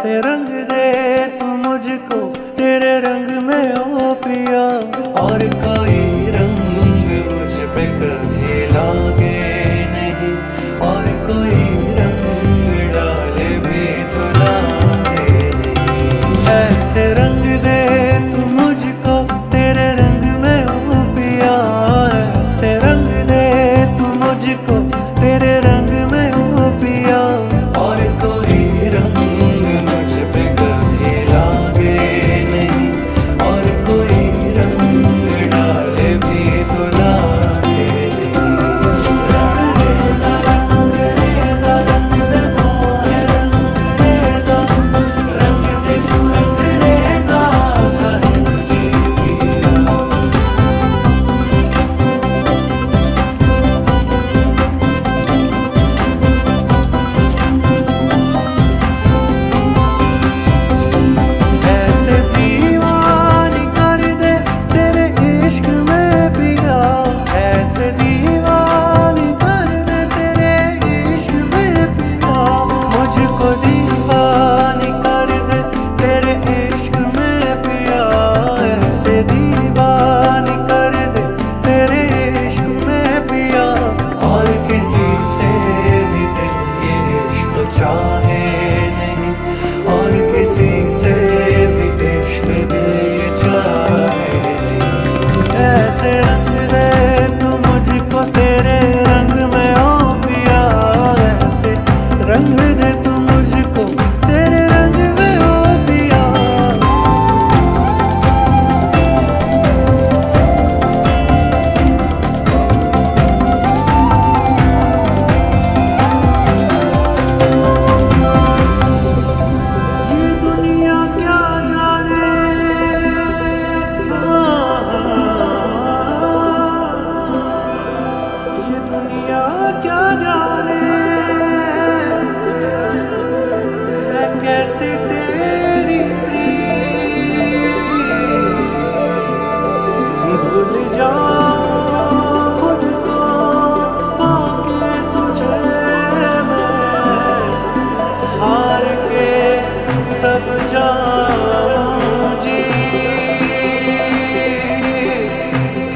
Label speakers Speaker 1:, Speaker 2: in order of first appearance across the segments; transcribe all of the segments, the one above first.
Speaker 1: ऐसे रंग दे तू मुझको तेरे रंग में ओ पिया। और कोई रंग मुझ पे कभी लागे नहीं, और कोई रंग डाले भी तो लागे नहीं। ऐसे रंग दे तू मुझको तेरे रंग में ओ पिया। ऐसे रंग दे तू मुझको तेरे रंग में ओ पिया। और कोई रंग मुझ पे कभी लागे नहीं, और कोई रंग डाले भी तो लागे नहीं। रंग रेजा रंग रेजा रंग दे मोहे रंग रेजा, रंग दे तू रंग रेजा साहिब जी पिया। ऐसे दीवानी कर दे तेरे इश्क में पिया। ऐसे दीवानी कर दे तेरे इश्क में पिया। मुझको दीवानी कर दे तेरे इश्क में पिया। ऐसे दीवानी कर दे तेरे इश्क में पिया। और किसी से भी दिल ये इश्क चाहे नहीं, और किसी से भी इश्क दिल चाहे नहीं। ऐसे रंग दे तू मुझको तेरे रंग में ओ पिया। ऐसे रंग दे तू मुझको तेरे रंग में ओ पिया। ये दुनिया क्या जाने, ये दुनिया क्या जाने है कैसी तेरी प्रीत। भूल जाऊं खुद को पाके तुझे मैं, हार के सब जाऊं जी,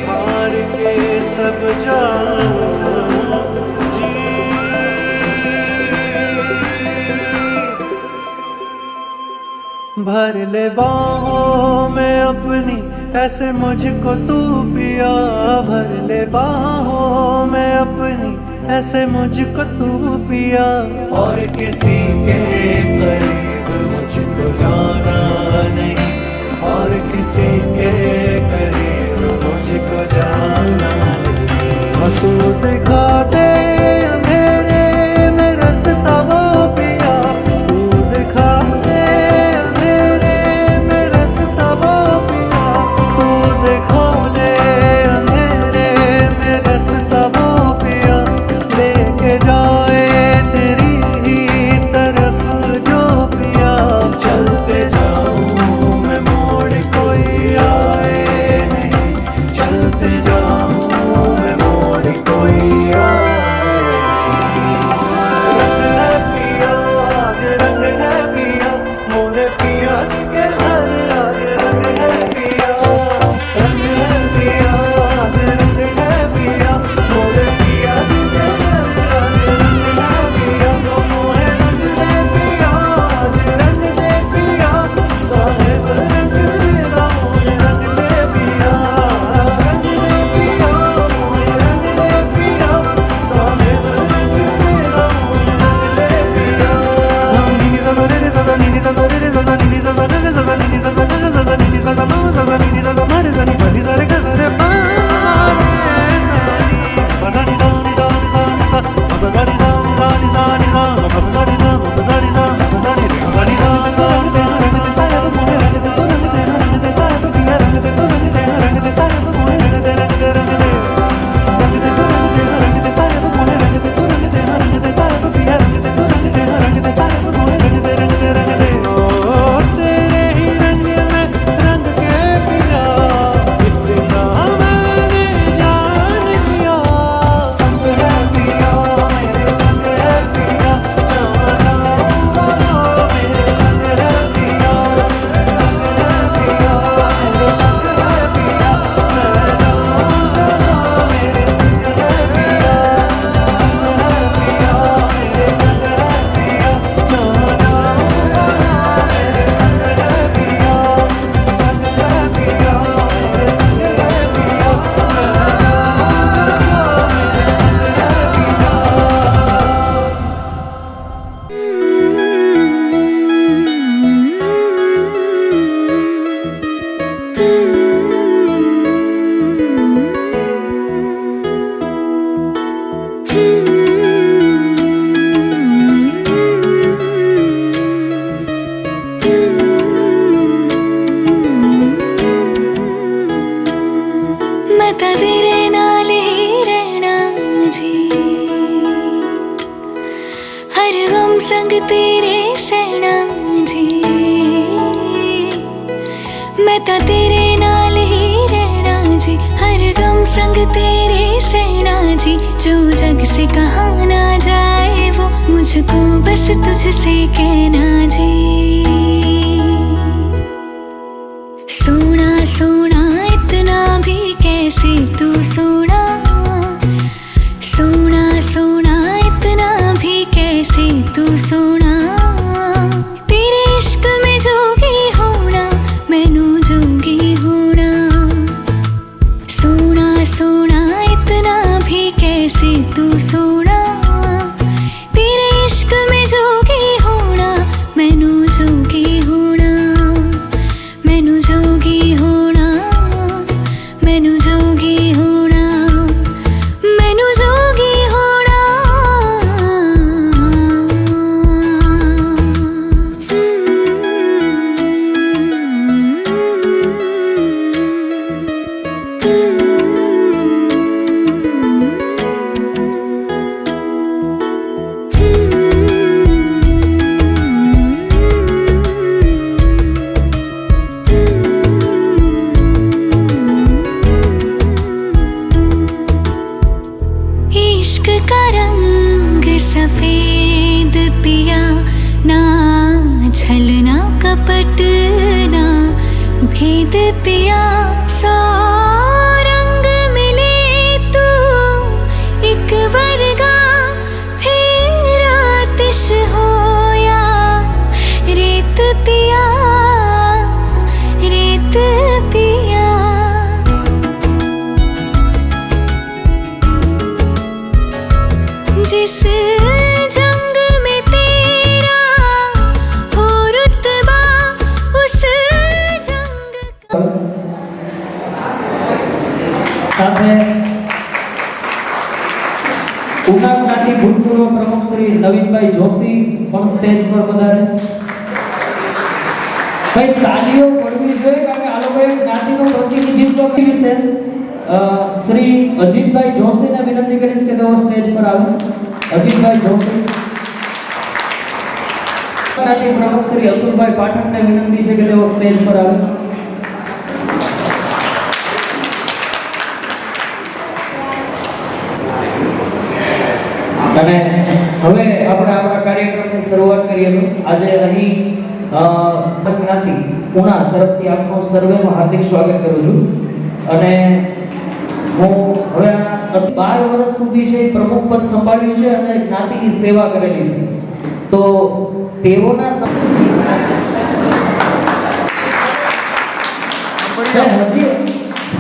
Speaker 1: हार के सब जाऊं जी। भर ले बाहों में अपनी ऐसे मुझको तू पिया। भर ले बाहों में अपनी ऐसे मुझको तू पिया। और किसी के करीब मुझको जाना नहीं, और किसी के करीब मुझको जाना नहीं। तू दिखा दे अंधेरे में रास्ता वो पिया। तू दिखा दे अंधेरे में रास्ता वो पिया। तू दिखा दे अंधेरे में रास्ता वो पिया। लेके जाए तेरी ही तरफ जो पिया। चलते जाऊं मैं मोड़ कोई आए नहीं, चलते जाऊं मैं मोड़ कोई
Speaker 2: मैं तो तेरे नाल ही रहना जी, हर गम संग तेरे सहना जी। मैं तो तेरे नाल ही रहना जी, हर गम संग तेरे सहना जी। जो जग से कहा ना जाए वो मुझको बस तुझसे कहना जी। सोना सोना इतना भी कैसे तू सोना, सोना सोना इतना भी कैसे तू सोना। तेरे इश्क में जोगी होना मैनू जोगी होना। सोना सोना इतना भी कैसे तू सोना। तेरे इश्क में जोगी होना मैनू जोगी होना। मैनू जोगी होना, मैनू जोगी होना, मैनू जोगी होना। इश्क का रंग सफेद पिया, ना छलना कपट ना भेद पिया। सौ रंग मिले तू एक वर्गा, फिर आतिश होया रेत पिया, रेत पिया। जिस जंग में तेरा हो रुतबा उस जंग
Speaker 3: સાથે ઉનાળાથી ભૂતપૂર્વ પ્રમુખ શ્રી નવીનભાઈ જોશી પણ સ્ટેજ પર પધારે। કઈ તાલીઓ પડવી જોઈએ કારણ કે આ લોકોએ જ્ઞાતિનું પ્રતિનિધિત્વ કર્યું વિશેષ। શ્રી અજીતભાઈ જોશીને વિનંતી કરીશ કે તેઓ સ્ટેજ પર આવે। અજીતભાઈ જોશી। જ્ઞાતિ પ્રમુખ શ્રી અતુલભાઈ પાઠકને વિનંતી છે કે તેઓ સ્ટેજ પર આવે। અને હવે આપણે આપણા કાર્યક્રમની શરૂઆત કરીએ તો આજે અહીં જ્ઞાતિ ઉના તરફથી આપનું સર્વેનું હાર્દિક સ્વાગત કરું છું। અને હું હવે 12 વર્ષ સુધી છે પ્રમુખ પદ સંભાળ્યું છે અને જ્ઞાતિની સેવા કરેલી છે। તો તેઓના હજી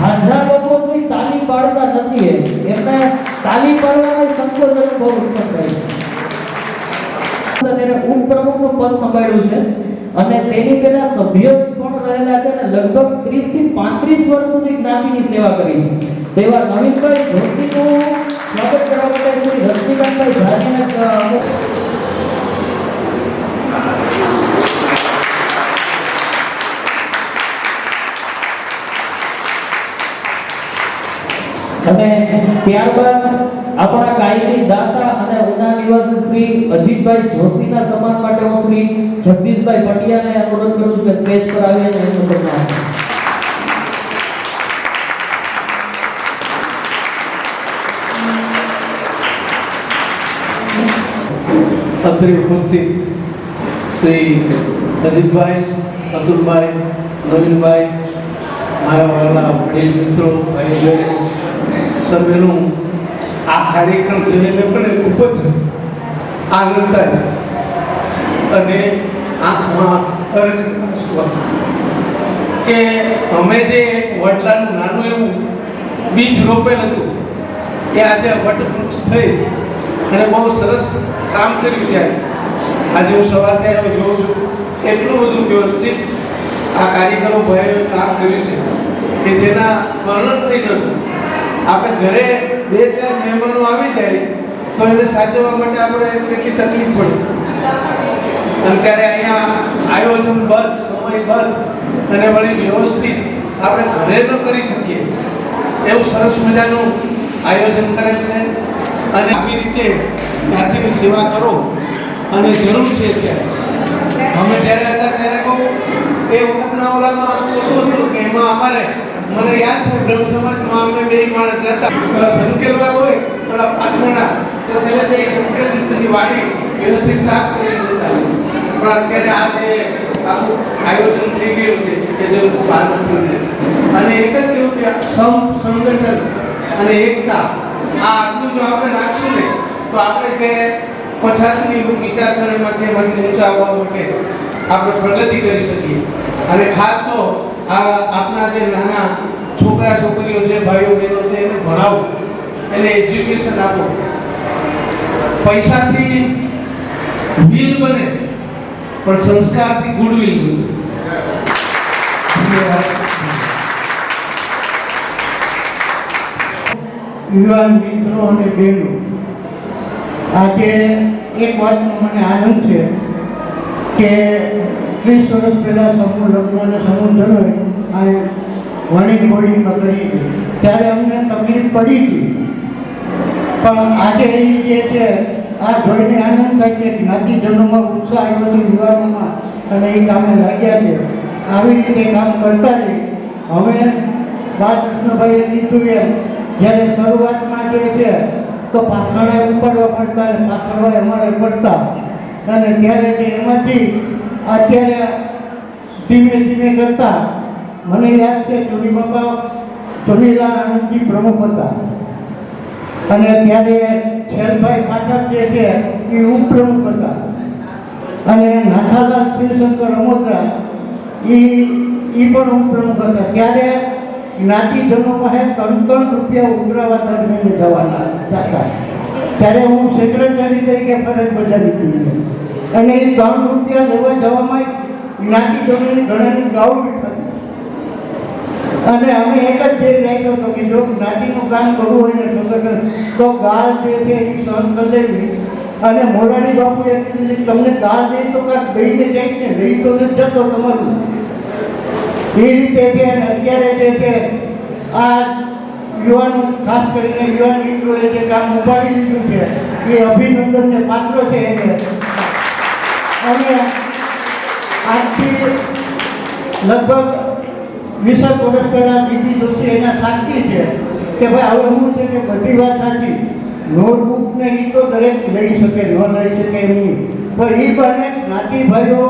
Speaker 3: હાજરા લોકો છે તાલી પાડતા નથી, એમને તાલી પાડવાનો સંકોચ અનુભવ ઉત્પન્ન થાય છે। તેને ઉપપ્રમુખનું પદ સંભાળ્યું છે અને તેની પહેલા સભ્ય પણ રહેલા છે અને લગભગ 30 થી 35 વર્ષ સુધી જ્ઞાતિની સેવા કરી છે। તેવા નવીનભાઈ જોશીનું સ્વાગત કરવા માટે શ્રી રશ્મિકાંતભાઈ ઝાજીને અને ત્યારબાદ આપણા કાયમી દાતા અને ઉના નિવાસી શ્રી અજીતભાઈ જોશીના સન્માન માટે હું શ્રી જગદીશભાઈ પટિયાને અનુરોધ કરું છું કે સ્ટેજ પર આવી અને એમનું સન્માન।
Speaker 4: અત્રે ઉપસ્થિત શ્રી અજીતભાઈ, અતુલભાઈ, નવીનભાઈ, મારા વાલા વડીલ મિત્રો, ભાઈ બહેનો સર્વેનું આ કાર્યક્રમ જોઈને પણ ખૂબ જ આનંદ થાય અને આંખમાં અરખ કે અમે જે વડલાનું નાનું એવું બીજ રોપેલ હતું એ આજે વટવૃક્ષ થઈ અને બહુ સરસ કામ કર્યું છે। આજે હું સવારથી આવ્યો જોઉં છું એટલું બધું વ્યવસ્થિત આ કાર્યકરો ભાઈઓએ કામ કર્યું છે કે જેના વર્ણન થઈ જશે। આપણે ઘરે 2-4 મહેમાનો આવી જાય તો એને સાચવવા માટે આપણે કેટલી તકલીફ પડે અને ત્યારે અહીંયા આયોજનબદ્ધ સમયબદ્ધ અને વળી વ્યવસ્થિત આપણે ઘરે ન કરી શકીએ એવું સરસ મજાનું આયોજન કરે છે અને આવી રીતે જ્ઞાતિની સેવા કરો અને જરૂર છે અત્યારે. અમે જ્યારે હતા ત્યારે બહુ એ વખતના ઓલામાં એવું હતું કે એમાં અમારે મને યાદ છે બ્રહ્મ સમાજમાં અમે બે માણસ હતા સંકેલવા હોય થોડા પાછળના તો છેલ્લે તે સંકેલની વાડી વ્યવસ્થિત સાફ કરી દેતા. પણ અત્યારે આ જે આખું આયોજન થઈ ગયું છે કે જે ખૂબ આનંદ છે અને એક જ કેવું કે સંગઠન અને એકતા આ આટલું જો આપણે રાખશું ને તો આપણે જે પછાતની વિચારસરણીમાંથી એમાંથી ઊંચા આવવા માટે આપણે પ્રગતિ કરી શકીએ. અને ખાસ તો આપણા જે નાના છોકરા છોકરીઓ છે ભાઈઓ બહેનો છે એને ભણાવો, એને એજ્યુકેશન આપો. પૈસાથી વિલ બને પણ સંસ્કારથી ગુડવિલ બનશે.
Speaker 5: યુવાન મિત્રો અને બહેનો, આજે એક વાતનો મને આનંદ છે કે 30 વર્ષ પહેલાં સમૂહ લગ્ન અને સમૂહ જનોઈ આ વણિક બોડીમાં કરી હતી ત્યારે અમને તકલીફ પડી હતી. પણ આજે એ જે છે આ જોઈને આનંદ થાય છે જ્ઞાતિજનોમાં ઉત્સાહ આવ્યો છે યુવાનોમાં અને એ કામે લાગ્યા છે. આવી રીતે કામ કરતા રહી. હવે બા કૃષ્ણભાઈએ કીધું એમ જ્યારે શરૂઆતમાં જે છે તો પાછળ ઉપાડવા પડતા અને પાછળ અમારે પડતા અને ત્યારે જે એમાંથી અત્યારે ધીમે ધીમે કરતા મને યાદ છે ચોની બાપા ચોનીલાલ આનંદજી પ્રમુખ હતા અને ત્યારે શેરભાઈ પાઠક જે છે એ ઉપપ્રમુખ હતા અને નાથાલાલ શિવશંકર અમોદરા એ પણ ઉપપ્રમુખ હતા. ત્યારે જ્ઞાતિજનો પાસે 3 રૂપિયા ઉઘરાવા દર મહિને જવાના જતા. ત્યારે હું સેક્રેટરી તરીકે ફરજ બજાવી હતી અને એ 3 રૂપિયા લેવા જવામાં જ્ઞાતિજનોની ઘણાની ગાવડી હતી. અને અમે એક જ ધ્યેય રાખ્યો હતો કે જો જ્ઞાતિનું કામ કરવું હોય ને સંગઠન તો ગાળ જે છે એ સહન કરી લેવી. અને મોરારી બાપુએ કીધું કે તમને ગાળ દે તો કાંઈક દઈને જાય ને લઈ તો નથી જતો તમારું. એ રીતે છે અને અત્યારે જે છે આ યુવાનો ખાસ કરીને યુવાન મિત્રોએ જે કામ ઉપાડી લીધું છે એ અભિનંદનને પાત્ર છે એને. અને આજથી લગભગ 20 વર્ષ પહેલાં બીજી જોશી એના સાક્ષી છે કે ભાઈ હવે શું છે કે બધી વાત સાચી નોટબુકને એ તો દરેક લઈ શકે ન લઈ શકે એમ નહીં પણ એ બને જ્ઞાતિભાઈઓ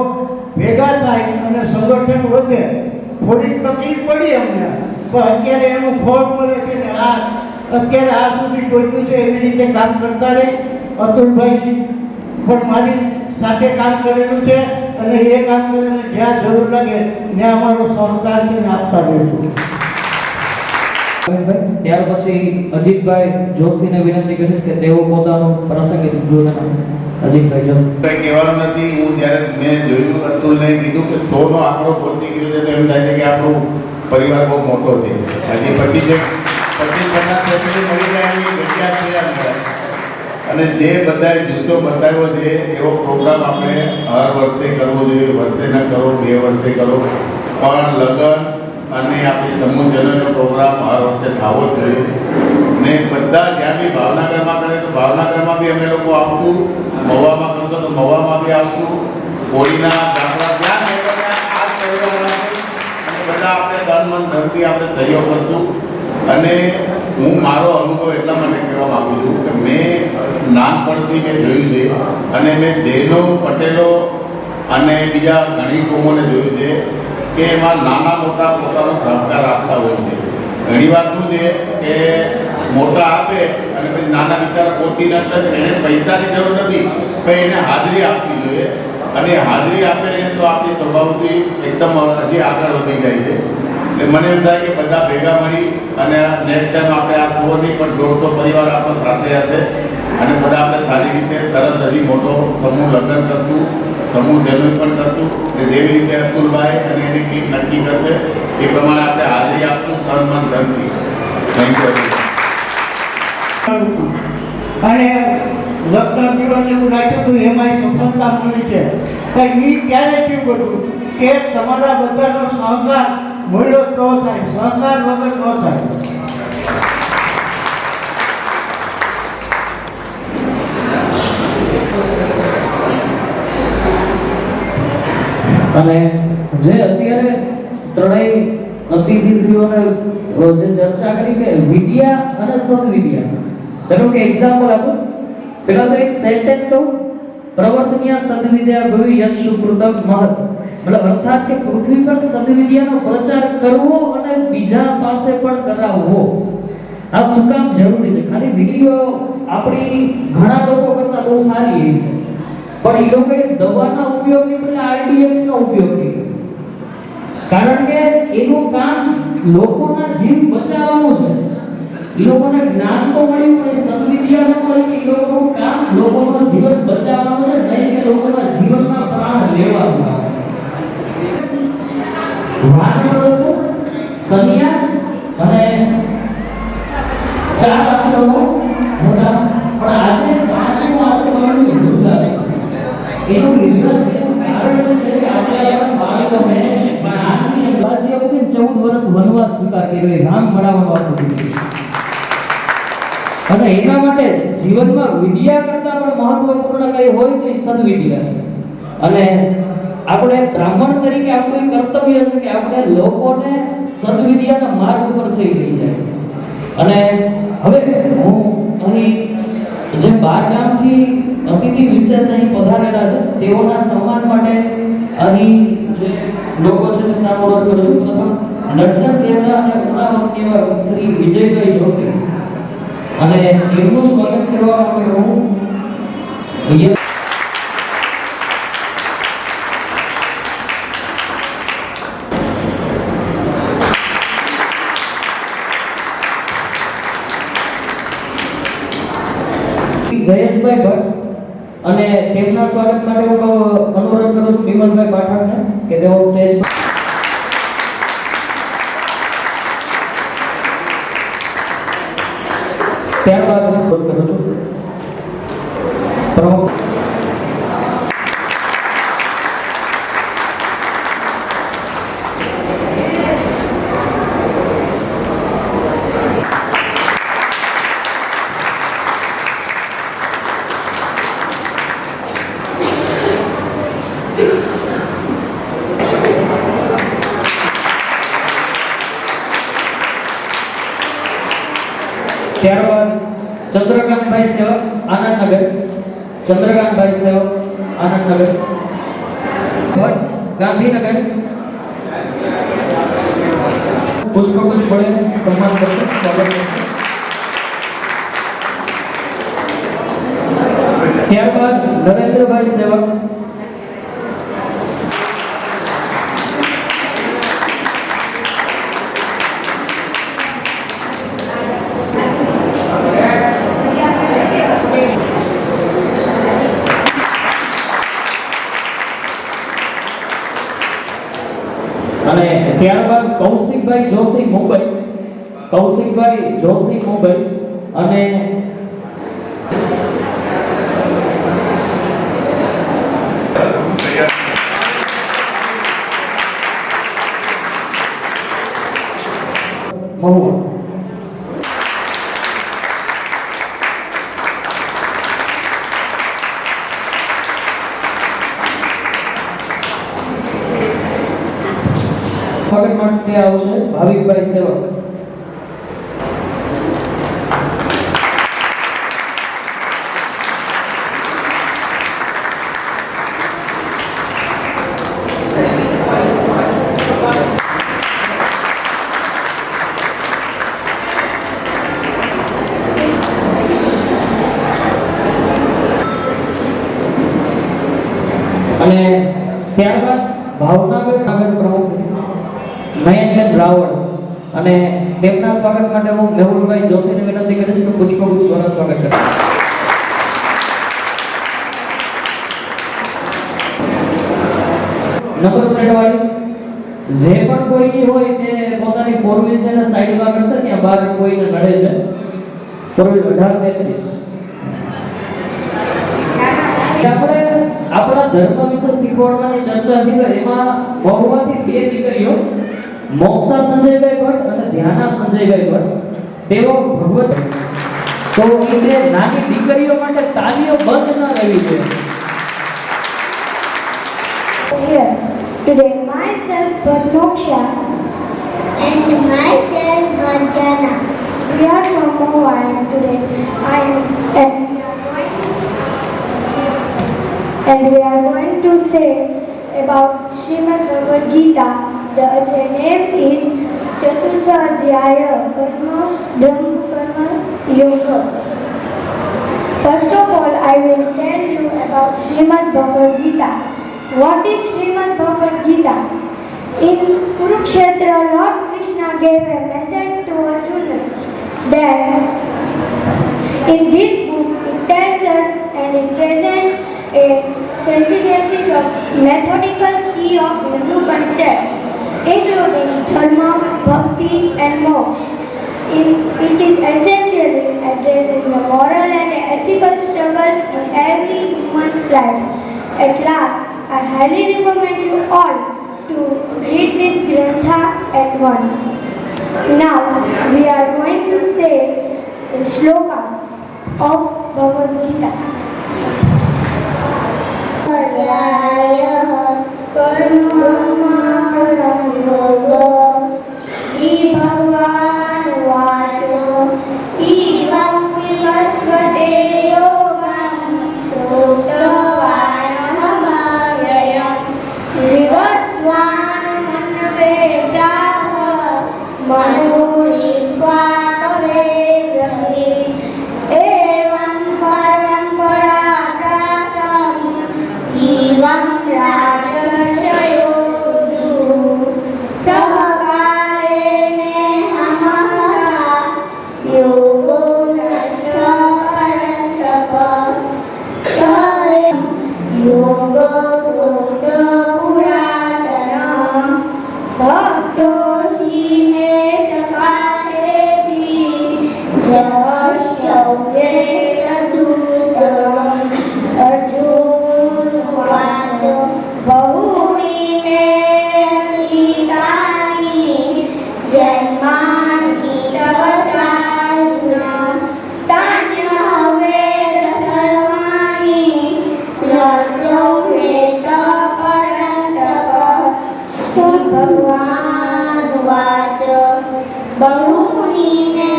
Speaker 5: ભેગા થાય અને સંગઠન વધે. થોડીક તકલીફ પડી અમને પણ અત્યારે એનું ફળ મળે છે ને આ અત્યારે આ સુધી પહોંચ્યું છે. એવી રીતે કામ કરતા રહી. અતુલભાઈ પણ મારી સાથે કામ કરેલું છે અને એ કામ કરીને જ્યાં જરૂર લાગે ત્યાં અમારો સહકાર છે ને આપતા રહીશું.
Speaker 3: ત્યાર પછી અજીતભાઈ જોશીને વિનંતી કરીશ કે તેઓ પોતાનું પ્રાસંગિક ઉદ્બોધન. અજીતભાઈ જોશી.
Speaker 6: કંઈ કહેવાનું નથી. હું જ્યારે મેં જોયું અતુલને કીધું કે 100 નો આંકડો પહોંચી ગયો છે તો એમ થાય છે કે આપણો પરિવાર બહુ મોટો છે. હજી 25-50 ફેમિલી મળી જાય એવી જગ્યા છે અંદર. અને જે બધાએ જુસ્સો બતાવ્યો છે એવો પ્રોગ્રામ આપણે હર વર્ષે કરવો જોઈએ. વર્ષે ન કરો, 2 વર્ષે કરો, પણ લગ્ન અને આપણી સમૂહજનોનો પ્રોગ્રામ હર વર્ષે થવો જ જોઈએ. ને બધા જ્યાં બી ભાવનગરમાં કરે તો ભાવનગરમાં બી અમે લોકો આવશું, મહુવામાં કરશો તો મહુવામાં બી આવશું, હોળીના ગામડા જ્યાં નહીં ત્યાં આ પરિવાર અને બધા આપણે તન મન ધનથી આપણે સહયોગ કરશું. અને હું મારો અનુભવ એટલા માટે કહેવા માગું છું કે મેં નાનપણથી મેં જોયું છે અને મેં જૈનો, પટેલો અને બીજા ઘણી કોમોને જોયું છે કે એમાં નાના મોટા પોતાનો સહકાર આપતા હોય છે. ઘણીવાર શું છે કે મોટા આપે અને પછી નાના બિચારા પોતી નથી, એને પૈસાની જરૂર નથી પણ એને હાજરી આપવી જોઈએ. અને હાજરી આપે ને તો આપણી સ્વભાવથી એકદમ હજી આગળ વધી જાય છે. એટલે મને એમ થાય કે બધા ભેગા મળી અને નેક્સ્ટ ટાઈમ આપણે આ 100 નહીં પણ 150 પરિવાર આપણો સાથે હશે અને બધા આપણે સારી રીતે સરસ હજી મોટો સમૂહ લગ્ન કરશું, સમૂહ જનોઈ પણ કરશું. અને જેવી રીતે અતુલભાઈ અને એની ટીમ નક્કી કરશે એ પ્રમાણે આપણે હાજરી આપશું તન મન ધનથી. Thank you.
Speaker 5: અને લગ્ન દિવસ એવું રાખ્યું હતું એમાં સફળતા મળી છે પણ એ ક્યારે થયું બધું કે તમારા બધાનો સહકાર મળ્યો તો થાય, સહકાર વગર ન થાય.
Speaker 3: અને જે અત્યારે ત્રણેય અતિથિશ્રીઓને જે ચર્ચા કરી કે વિદ્યા અને સદવિદ્યા, ધારો કે એક્ઝામ્પલ આપું, પેલા તો એક સેન્ટેન્સ કહું, પ્રવર્તનીય સદવિદ્યા ભવી યત સુકૃતમ મહત, એટલે અર્થાત કે પૃથ્વી પર સદવિદ્યાનો પ્રચાર કરવો અને બીજા પાસે પણ કરાવવો, આ શું કામ જરૂરી છે? ખાલી ડિગ્રીઓ આપણી ઘણા લોકો કરતા બહુ સારી એવી છે, પણ એ લોકોએ દવાના ઉપયોગની બદલે આરડીએક્સ નો ઉપયોગ કર્યો, કારણ કે એનું કામ લોકોના જીવ બચાવવાનું છે. એ લોકોને જ્ઞાન તો મળ્યું પણ સદવિદ્યા ન મળી, એ લોકોનું કામ લોકોનું જીવન બચાવવાનું છે, નહીં કે લોકોના જીવનના પ્રાણ લેવાનું. વાનપ્રસ્થો, સંન્યાસ અને 4 આશ્રમો મોટા, પણ આજે 5મો આશ્રમ બનવાનું ભૂલતા છે. એનું રીઝન, એનું કારણ છે કે આપણા બાળકોને જ્ઞાનની બાજી આપી 14 વર્ષ વનવાસ સ્વીકાર કર્યો, રામ ભણાવવાનો વાતો કરી. અને એના માટે જીવનમાં વિદ્યા કરતા પણ મહત્વપૂર્ણ કઈ હોય તો એ સદવિદ્યા છે. અને આપણે બ્રાહ્મણ તરીકે આપણું કર્તવ્ય છે કે આપણે લોકોને સદવિદ્યાના માર્ગ ઉપર લઈ જાય. અને હવે હું અહીં જે 12 ગામથી અતિથિ વિશેષ અહીં પધારેલા છે તેઓના સન્માન માટે અહીં જે લોકો છે તે નામ ઓળખ કરું છું. પ્રથમ નટકર દેવડા અને ઉનાવતી એવા શ્રી વિજયભાઈ જોશી, અને એમનું સ્વાગત કરવા માટે હું જયેશભાઈ ભટ્ટ અને તેમના સ્વાગત માટે હું અનુરોધ કરું છું વિમલભાઈ પાઠકને કે તેઓ સ્ટેજ પર. ત્યારબાદ હું અનુરોધ કરું છું પ્રમુખ ત્યારબાદ ચંદ્રકાંતભાઈ સેવક આનંદનગર, ચંદ્રકાંતભાઈ સેવક આનંદનગર, ગાંધીનગર પુષ્પગુચ્છ વડે સન્માન કરશે. ત્યારબાદ નરેન્દ્રભાઈ સેવક અને ત્યારબાદ કૌશિકભાઈ જોશી મુંબઈ, કૌશિકભાઈ જોશી મુંબઈ અને મહુવા. સ્વાગત માટે આવશે ભાવિકભાઈ સેવક. અને ત્યારબાદ ભાવનગર નગર પ્રમુખ નયનબેન રાવળ, અને તેમના સ્વાગત માટે હું મેહુલભાઈ જોશીને વિનંતી કરીશ કે પુષ્પગુચ્છ દ્વારા સ્વાગત કરે. નંબર પ્લેટ વાળી જે પણ કોઈની હોય તે પોતાની 4 વ્હીલ છે ને સાઈડમાં કરશે, ત્યાં બહાર કોઈને નડે છે. 4 વ્હીલ 1833 આપણે આપણા ધર્મ વિશે શીખવાડવાની ચર્ચા હતી. એમાં મહુવાથી 2 દીકરીઓ મોક્ષા સંજયભાઈ ભટ્ટ અને ધ્યાના સંજયભાઈ ભટ્ટ, તેઓ ભગવત, તો એ નાની દીકરીઓ માટે તાલીઓ બંધ ન રહેવી જોઈએ.
Speaker 7: Today myself Padmoksha
Speaker 8: and myself Vanjana.
Speaker 7: we are from Mumbai and today we are going to say about Srimad Bhagavad Gita. The other name is Chaturtha Adhyaya Karma Brahma Karma Yoga. First of all, I will tell you about Srimad Bhagavad Gita. What is Srimad Bhagavad Gita? In Kurukshetra, Lord Krishna gave a message to Arjuna. Then, in this book, it tells us and it presents a synthesis of methodical key of Hindu concepts, including dharma, bhakti, and moksha. It is essentially addressing the moral and ethical struggles in every human's life. At last, I highly recommend you all to read this grantha at once. Now, we are going to say the shlokas of Bhagavad Gita.
Speaker 8: Shri Bhagavan Vacho Evam Vilasvate Yogam Protavanamayam Vivasvan Manave Braha Manuri Swakave Brahi Evam Paramparatam Evam Rajashayodu Sahakalene Hamahara Yogo Nashta Parantapa Sahem Yoga Bhakta Puratana Bhakto Shime Sakacheti Yashavye Tadutam Arjun Vacha Bahuni Me Atitani Janmani Tavacharuna Tanya Veda Sarvani Rajo Veda Parantapa Shri Bhagavan Vacha Bahuni Me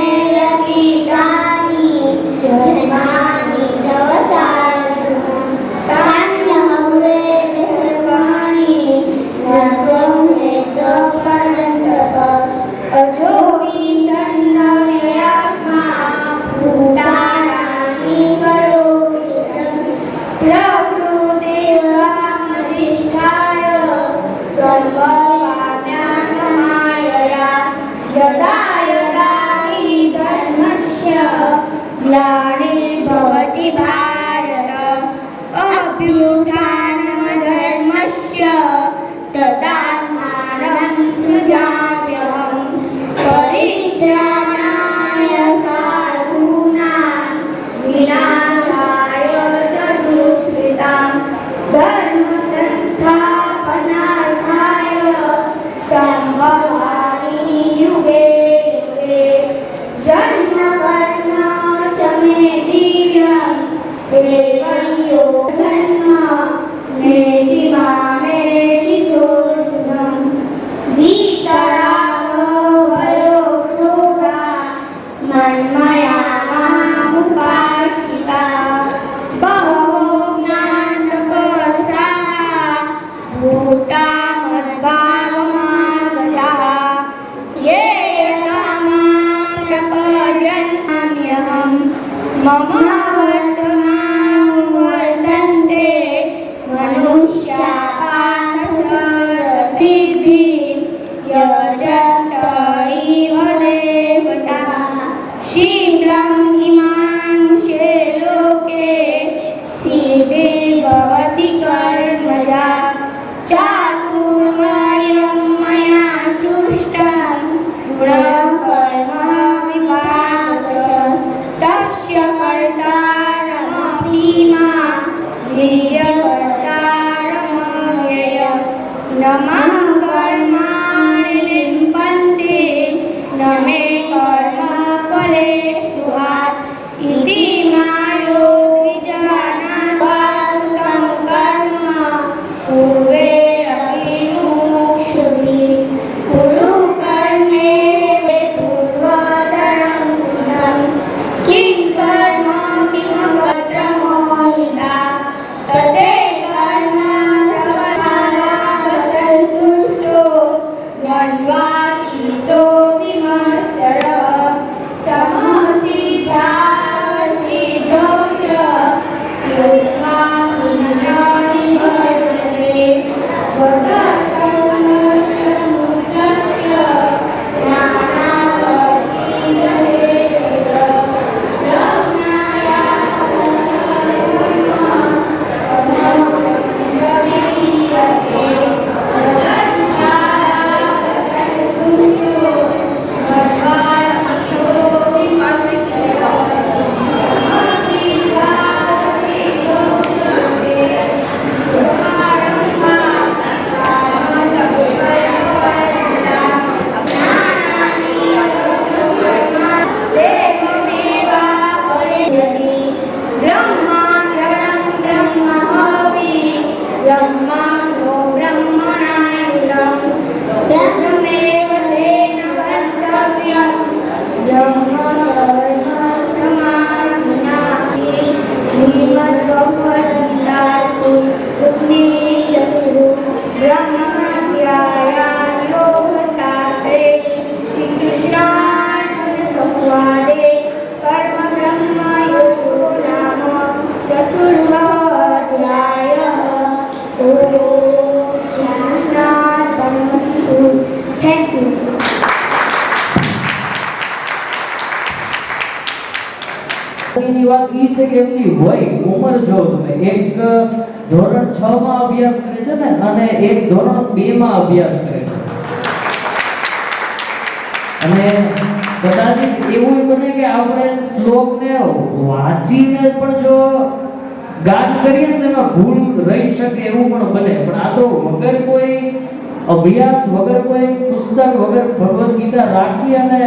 Speaker 8: Atitani Janmani Tavacharuna Tanya Veda Sarvani Rajo Veda Parantapa Ajogi Sannayatma Bhutarani Swaropisam Prakruti-ramadisthaya Sarvavamyanamaya Yada Yada Hi Dharmasya Glanirбhavati Bharata Abhyuthanamadharmasya Tadatmanam Sujamyaham Paritranaya sadhunam Vinashaya chadushritam Dharma sansthapanarthaya Sambhavani yuge yuge Janma karma chame divyam Devayo dharma Neti mameti sodham Vitarago vayo kruga Manmaya mamupashita Bhavo gnanapasaya Bhuta madbhavamagaya Ye yamam prapadyamyaham Mama vartamam vartante Manushya siddhi yajata iva devata Shikram himanushe loke siddhi bhavati karmaja Chaturmayam maya sushtam guna karma vipasa Tasya kartaramapima Viriya kartaramagaya Namah karmani limpante Name karma phaleshuhat Iti mayo vijanat Bhaktam karma Uve
Speaker 3: એની વાત એ છે કે એમની વય ઉંમર જો તમે એક ધોરણ 6 માં અભ્યાસ કરે છે ને અને એક ધોરણ 2 માં અભ્યાસ કરે છે. અને કદાચ એવું બને કે આપણે શ્લોકને વાંચીને પણ જો ગાન કરીએ ને તેમાં ભૂલ રહી શકે એવું પણ બને, પણ આ તો વગર કોઈ અભ્યાસ વગર કોઈ પુસ્તક વગર ભગવદ્ ગીતા રાખી અને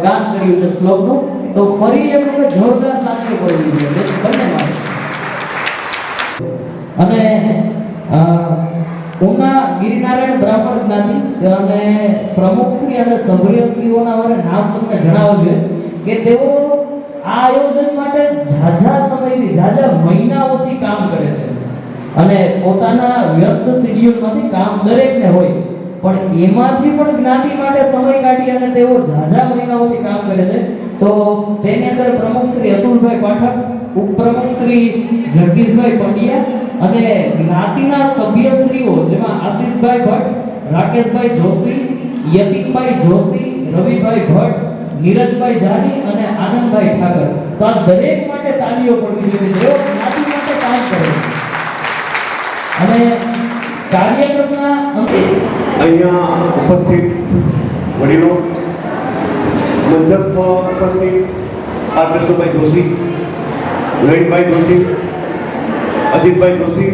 Speaker 3: ગાન કર્યું છે શ્લોકનું. તો ફરી એક વખત જોરદાર તાળીઓ પડવી જોઈએ બંને માટે. અને ઉના ગિરિનારાયણ બ્રાહ્મણ જ્ઞાતિ અને પ્રમુખશ્રી અને સભ્યશ્રીઓના અમારે નામ તમને જણાવવું જોઈએ કે તેઓ આ આયોજન માટે ઝાઝા સમયથી ઝાઝા મહિનાઓથી કામ કરે છે અને પોતાના વ્યસ્ત શેડ્યુલમાંથી કામ દરેકને હોય પણ એમાંથી પણ જ્ઞાતિ માટે સમય કાઢી અને તેઓ ઝાઝા મહિનાઓથી કામ કરે છે. તો તેની અંદર પ્રમુખ શ્રી અતુલભાઈ પાઠક, ઉપપ્રમુખ શ્રી જગદીશભાઈ પંડ્યા અને જ્ઞાતિના સભ્યશ્રીઓ જેમાં આશીષભાઈ ભટ્ટ, રાકેશભાઈ જોશી, યતિનભાઈ જોશી, રવિભાઈ ભટ્ટ, નીરજભાઈ જાની અને આનંદભાઈ ઠાકર. તો આ દરેક માટે તાળીઓ પડવી જોઈએ જેઓ જ્ઞાતિ માટે કામ કરે છે. અને કાર્યક્રમના
Speaker 9: અહીંયા ઉપસ્થિત વડીલો, મંચસ્થ ઉપસ્થિત આર કૃષ્ણભાઈ જોશી, નવીનભાઈ જોશી, અજીતભાઈ જોશી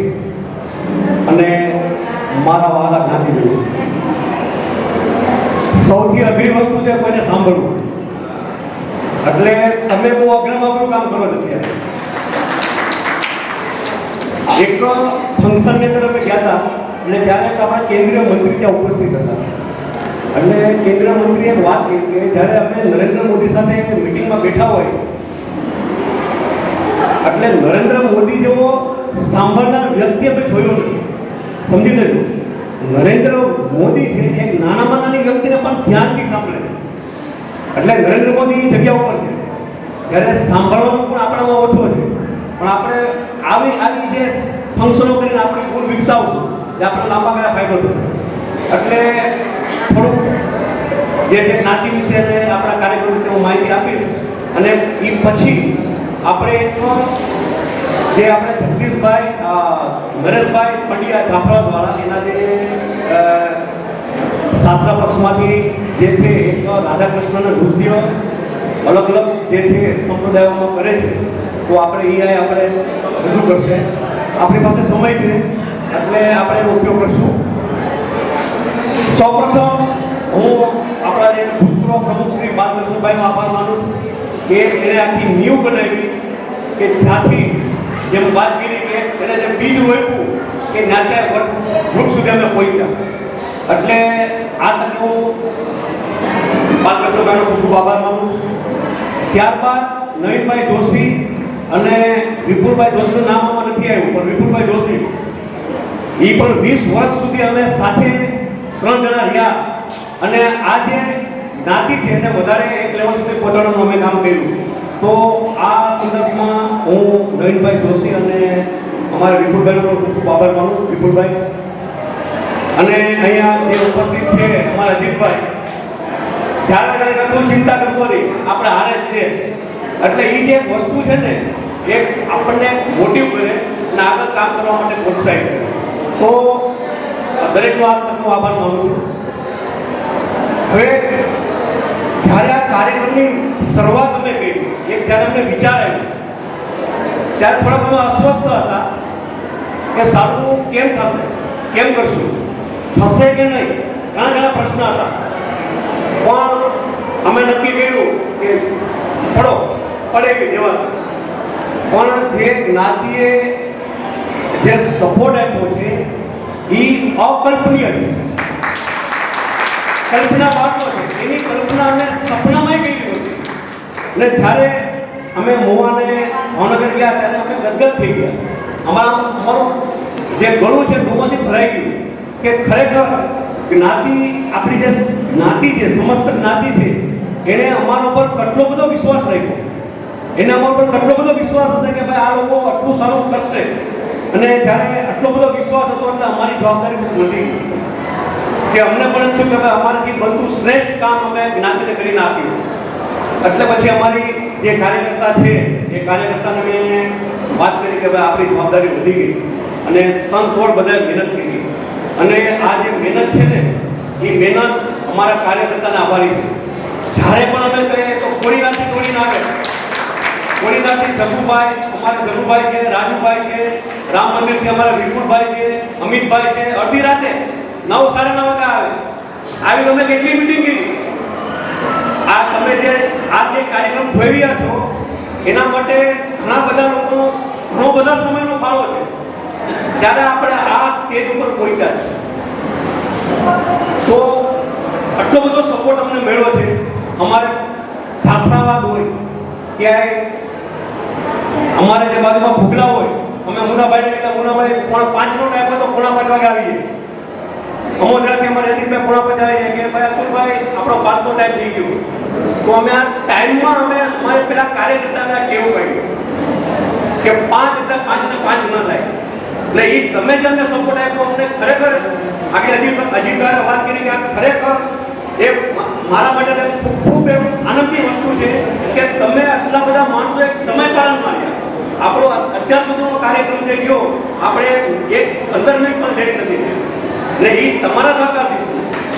Speaker 9: અને મારા વાલા જ્ઞાતિજનો, સૌથી અઘરી વસ્તુ છે કોઈને સાંભળવું. એટલે તમે બહુ અઘરું કામ કરો છો. એક ફંક્શનની અંદર અમે ગયા હતા એટલે ત્યારે આપણા કેન્દ્રીય મંત્રી ત્યાં ઉપસ્થિત હતા. એટલે કેન્દ્રીય મંત્રીએ વાત કરી કે જ્યારે અમે નરેન્દ્ર મોદી સાથે મિટિંગમાં બેઠા હોય એટલે નરેન્દ્ર મોદી જેવો સાંભળનાર વ્યક્તિ અમે જોયો નથી. સમજી લેજો, નરેન્દ્ર મોદી છે એક નાનામાં નાની વ્યક્તિને પણ ધ્યાનથી સાંભળે. એટલે નરેન્દ્ર મોદી જગ્યા ઉપર છે ત્યારે સાંભળવાનું પણ આપણામાં ઓછો છે. પણ આપણે આવી જે ફંક્શનો કરીને આપણે ગુણ વિકસાવશું એ આપણે લાંબા ગાળે ફાયદો થશે. એટલે થોડુંક જે જ્ઞાતિ વિશે અને આપણા કાર્યક્રમ વિશે હું માહિતી આપીશ અને એ પછી આપણે જે આપણે જગદીશભાઈ નરેશભાઈ પંડ્યા જાફરાબાદવાળા એના જે શાસ્ત્ર પક્ષમાંથી જે છે એક રાધાકૃષ્ણના નૃત્ય અલગ અલગ જે છે સંપ્રદાયોમાં કરે છે તો આપણે એ આપણે રજૂ કરશે. આપણી પાસે સમય છે એટલે આપણે એનો ઉપયોગ કરશું. સૌપ્રથમ હું આપણા જે ભૂતપૂર્વ પ્રમુખ શ્રી બાલકૃષ્ણભાઈનો આભાર માનું કે એને આખી નીવ બનાવી કે જ્યાંથી જેમ વાત કરી કે એને જે બીજ રોપ્યું કે જ્યાં વૃક્ષ સુધી અમે પહોંચ્યા. એટલે આ તકે હું બાલકૃષ્ણભાઈનો ખૂબ ખૂબ આભાર માનું. ત્યારબાદ નવીનભાઈ જોશી અને વિપુલભાઈ જોશીનું નામ આમાં નથી આવ્યું પણ વિપુલભાઈ જોશી એ પણ 20 વર્ષ સુધી અમે સાથે 3 જણા રહ્યા અને આ જે જ્ઞાતિ છે એને વધારે એક લેવલ સુધી પહોંચાડવાનું અમે કામ કર્યું. તો આ સંદર્ભમાં હું નવીનભાઈ જોશી અને અમારા વિપુલભાઈનો પણ ખૂબ આભાર માનું. વિપુલભાઈ અને અહીંયા જે ઉપસ્થિત છે અમારા અજીતભાઈ, જ્યારે કરતું ચિંતા કરતો નહીં, આપણે હારે જ છે. એટલે એ જે વસ્તુ છે ને એક આપણને મોટિવ કરે અને આગળ કામ કરવા માટે પ્રોત્સાહિત કરે. તો દરેકનો આભાર માનું છું. હવે જ્યારે આ કાર્યક્રમની શરૂઆત અમે કરી, જ્યારે અમને વિચાર આવ્યો ત્યારે થોડા અમે અસ્વસ્થ હતા કે સારું કેમ થશે, કેમ કરશું, થશે કે નહીં, ઘણા પ્રશ્ન હતા. પણ અમે નક્કી કર્યું કે પડો પડે કે દેવા. પણ જે જ્ઞાતિએ જે સપોર્ટ આપ્યો છે એ અકલ્પનીય છે, કલ્પના બાળકો છે. એની કલ્પના અમે સપનામાં કરી હતી. અને જ્યારે અમે મોવાને ભાવનગર ગયા ત્યારે અમે ગદગદ થઈ ગયા. અમારું જે ગળું છે ડોમાંથી ભરાઈ ગયું કે ખરેખર જ્ઞાતિ, આપણી જે જ્ઞાતિ છે, સમસ્ત જ્ઞાતિ છે, એને અમારા ઉપર કેટલો બધો વિશ્વાસ રાખ્યો. એને અમારા ઉપર કેટલો બધો વિશ્વાસ હશે કે ભાઈ આ લોકો આટલું સારું કરશે. અને જ્યારે આટલો બધો વિશ્વાસ હતો એટલે અમારી જવાબદારી ખૂબ વધી ગઈ કે અમને પણ થયું કે ભાઈ અમારાથી બનતું શ્રેષ્ઠ કામ અમે જ્ઞાતિને કરીને આપ્યું. એટલે પછી અમારી જે કાર્યકર્તા છે એ કાર્યકર્તાને મેં વાત કરી કે ભાઈ આપણી જવાબદારી વધી ગઈ અને તનતોડ બધાએ મહેનત કરી અને આ જે મહેનત છે ને એ મહેનત અમારા કાર્યકર્તાને આભારી છે. જ્યારે પણ અમે કહીએ તો કોળીનાથી દોડીને આવે, કોળીનાથી જગુભાઈ, અમારા જગુભાઈ છે, રાજુભાઈ છે, રામ મંદિરથી અમારા વિપુલભાઈ છે, અમિતભાઈ છે, અડધી રાતે 9, 9:30 વાગે આવે. આવી તમે કેટલી મિટિંગ કરી? આ તમે જે કાર્યક્રમ જોઈ રહ્યા છો એના માટે ઘણા બધા લોકોનો ઘણો બધા સમયનો ફાળો છે. ત્યારે આપણે આ સ્ટેજ ઉપર પહોંચ્યા છે તો આટલો બધો સપોર્ટ અમને મળ્યો છે. અમારે જાફરાબાદ હોય ક્યાંય અમારે જે બાજુમાં ભૂગલા હોય, અમે મુનાભાઈને કહેતા મુનાભાઈ 4:45નો ટાઈમ હોય તો 4:45 વાગે આવીએ. અમોદરાથી અમારે રતીનભાઈ 4:45 આવી જાય કે ભાઈ અતુલભાઈ આપણો 5નો ટાઈમ થઈ ગયો. તો અમે આ ટાઈમમાં અમારે પેલા કાર્યકર્તાને આ કહેવું પડ્યું કે 5 એટલે 5 ને 5 ન થાય. એટલે એ તમે જે અમને સપોર્ટ આપ્યો અમને ખરેખર આગળ અજીતભાઈએ વાત કરી કે આ ખરેખર એ મારા માટે ખૂબ ખૂબ એવું આનંદની વસ્તુ છે કે તમે આટલા બધા માણસો એક સમય પાલન માર્યા. આપણો અત્યાર સુધીનો કાર્યક્રમ જે ગયો આપણે એક 15 મિનિટ પણ લેટ નથી થયો એટલે એ તમારા સહકારથી,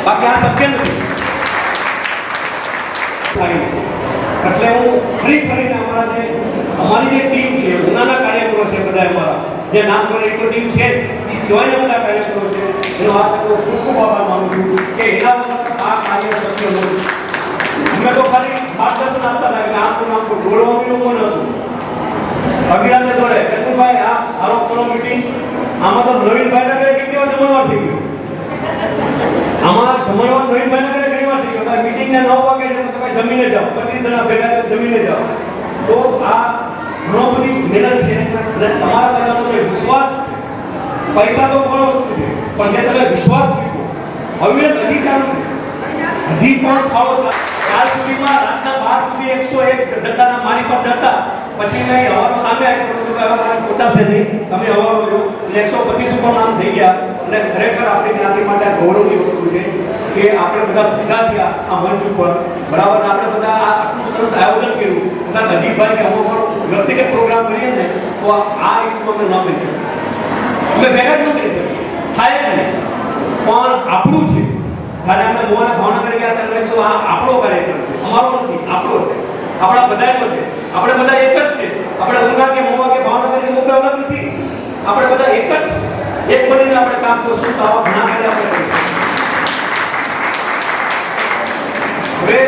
Speaker 9: બાકી આ શક્ય નથી. એટલે હું ફરીને અમારી જે ટીમ છે, ઉનાના કાર્યકરો છે બધા અમારા જે નામ કરે એક ટીમ છે એ સિવાયના બધા કાર્યકરો છે એનો આ ખૂબ ખૂબ આભાર માનું છું કે એના આ કાર્ય શક્ય નહોતું. અમે તો ખાલી માર્ગદર્શન આપતા હતા કે આમ તો દોડવાનું લોકો નહોતું. અભિરામને જોડે કેતુભાઈ આ આરોપ કરો મીટિંગ, આમાં તો નવીનભાઈના ઘરે કેટલી વાર જમણવાર થઈ ગયું, આમાં જમણવાર નવીનભાઈના ઘરે ઘણી વાર થઈ ગયો. મીટિંગને 9 વાગે છે તો તમે જમીને જાઓ, 25 જણા ભેગા જમીને જાઓ. તો આ ઘણો બધી મહેનત છે અને તમારા બધાનો વિશ્વાસ, પૈસા તો ઘણો વસ્તુ છે પણ જે તમે વિશ્વાસ મૂકો હવે હજી પણ ફાળો કાલ સુધીમાં રાતના 12 સુધી 101 ધંધાના મારી પાસે હતા. પછી મેં હવાનો સામે આવ્યો તો હવે મારે પોતાશે નહીં, તમે હવાનો છો એટલે 125 ઉપર નામ થઈ ગયા. અને ખરેખર આપણી જ્ઞાતિ માટે આ ગૌરવની વસ્તુ છે કે આપણે બધા ભેગા થયા આ મંચ ઉપર, બરાબર. આપણે બધા આ આટલું સરસ આયોજન કર્યું. કદાચ અજીતભાઈ કે અમુક વ્યક્તિગત પ્રોગ્રામ કરીએ ને તો આ રીતનું અમે ન કરી શકીએ, અમે ભેગા જ ન કરી શકીએ, થાય જ નહીં. પણ આપણું છે જ્યારે અમે મોવાના ભાવનગર ગયા ત્યારે તો આ આપણો કાર્યક્રમ છે, અમારો નથી, આપણો છે, આપણા બધાનો છે. આપણે બધા એક જ છે. આપણે ઉના કે મોવા કે ભાવનગર કે મુંબઈ અલગ નથી, આપણે બધા એક જ છે. એક મળીને આપણે કામ કરશું તો આવા ઘણા કાર્ય આપણે કરીશું. હવે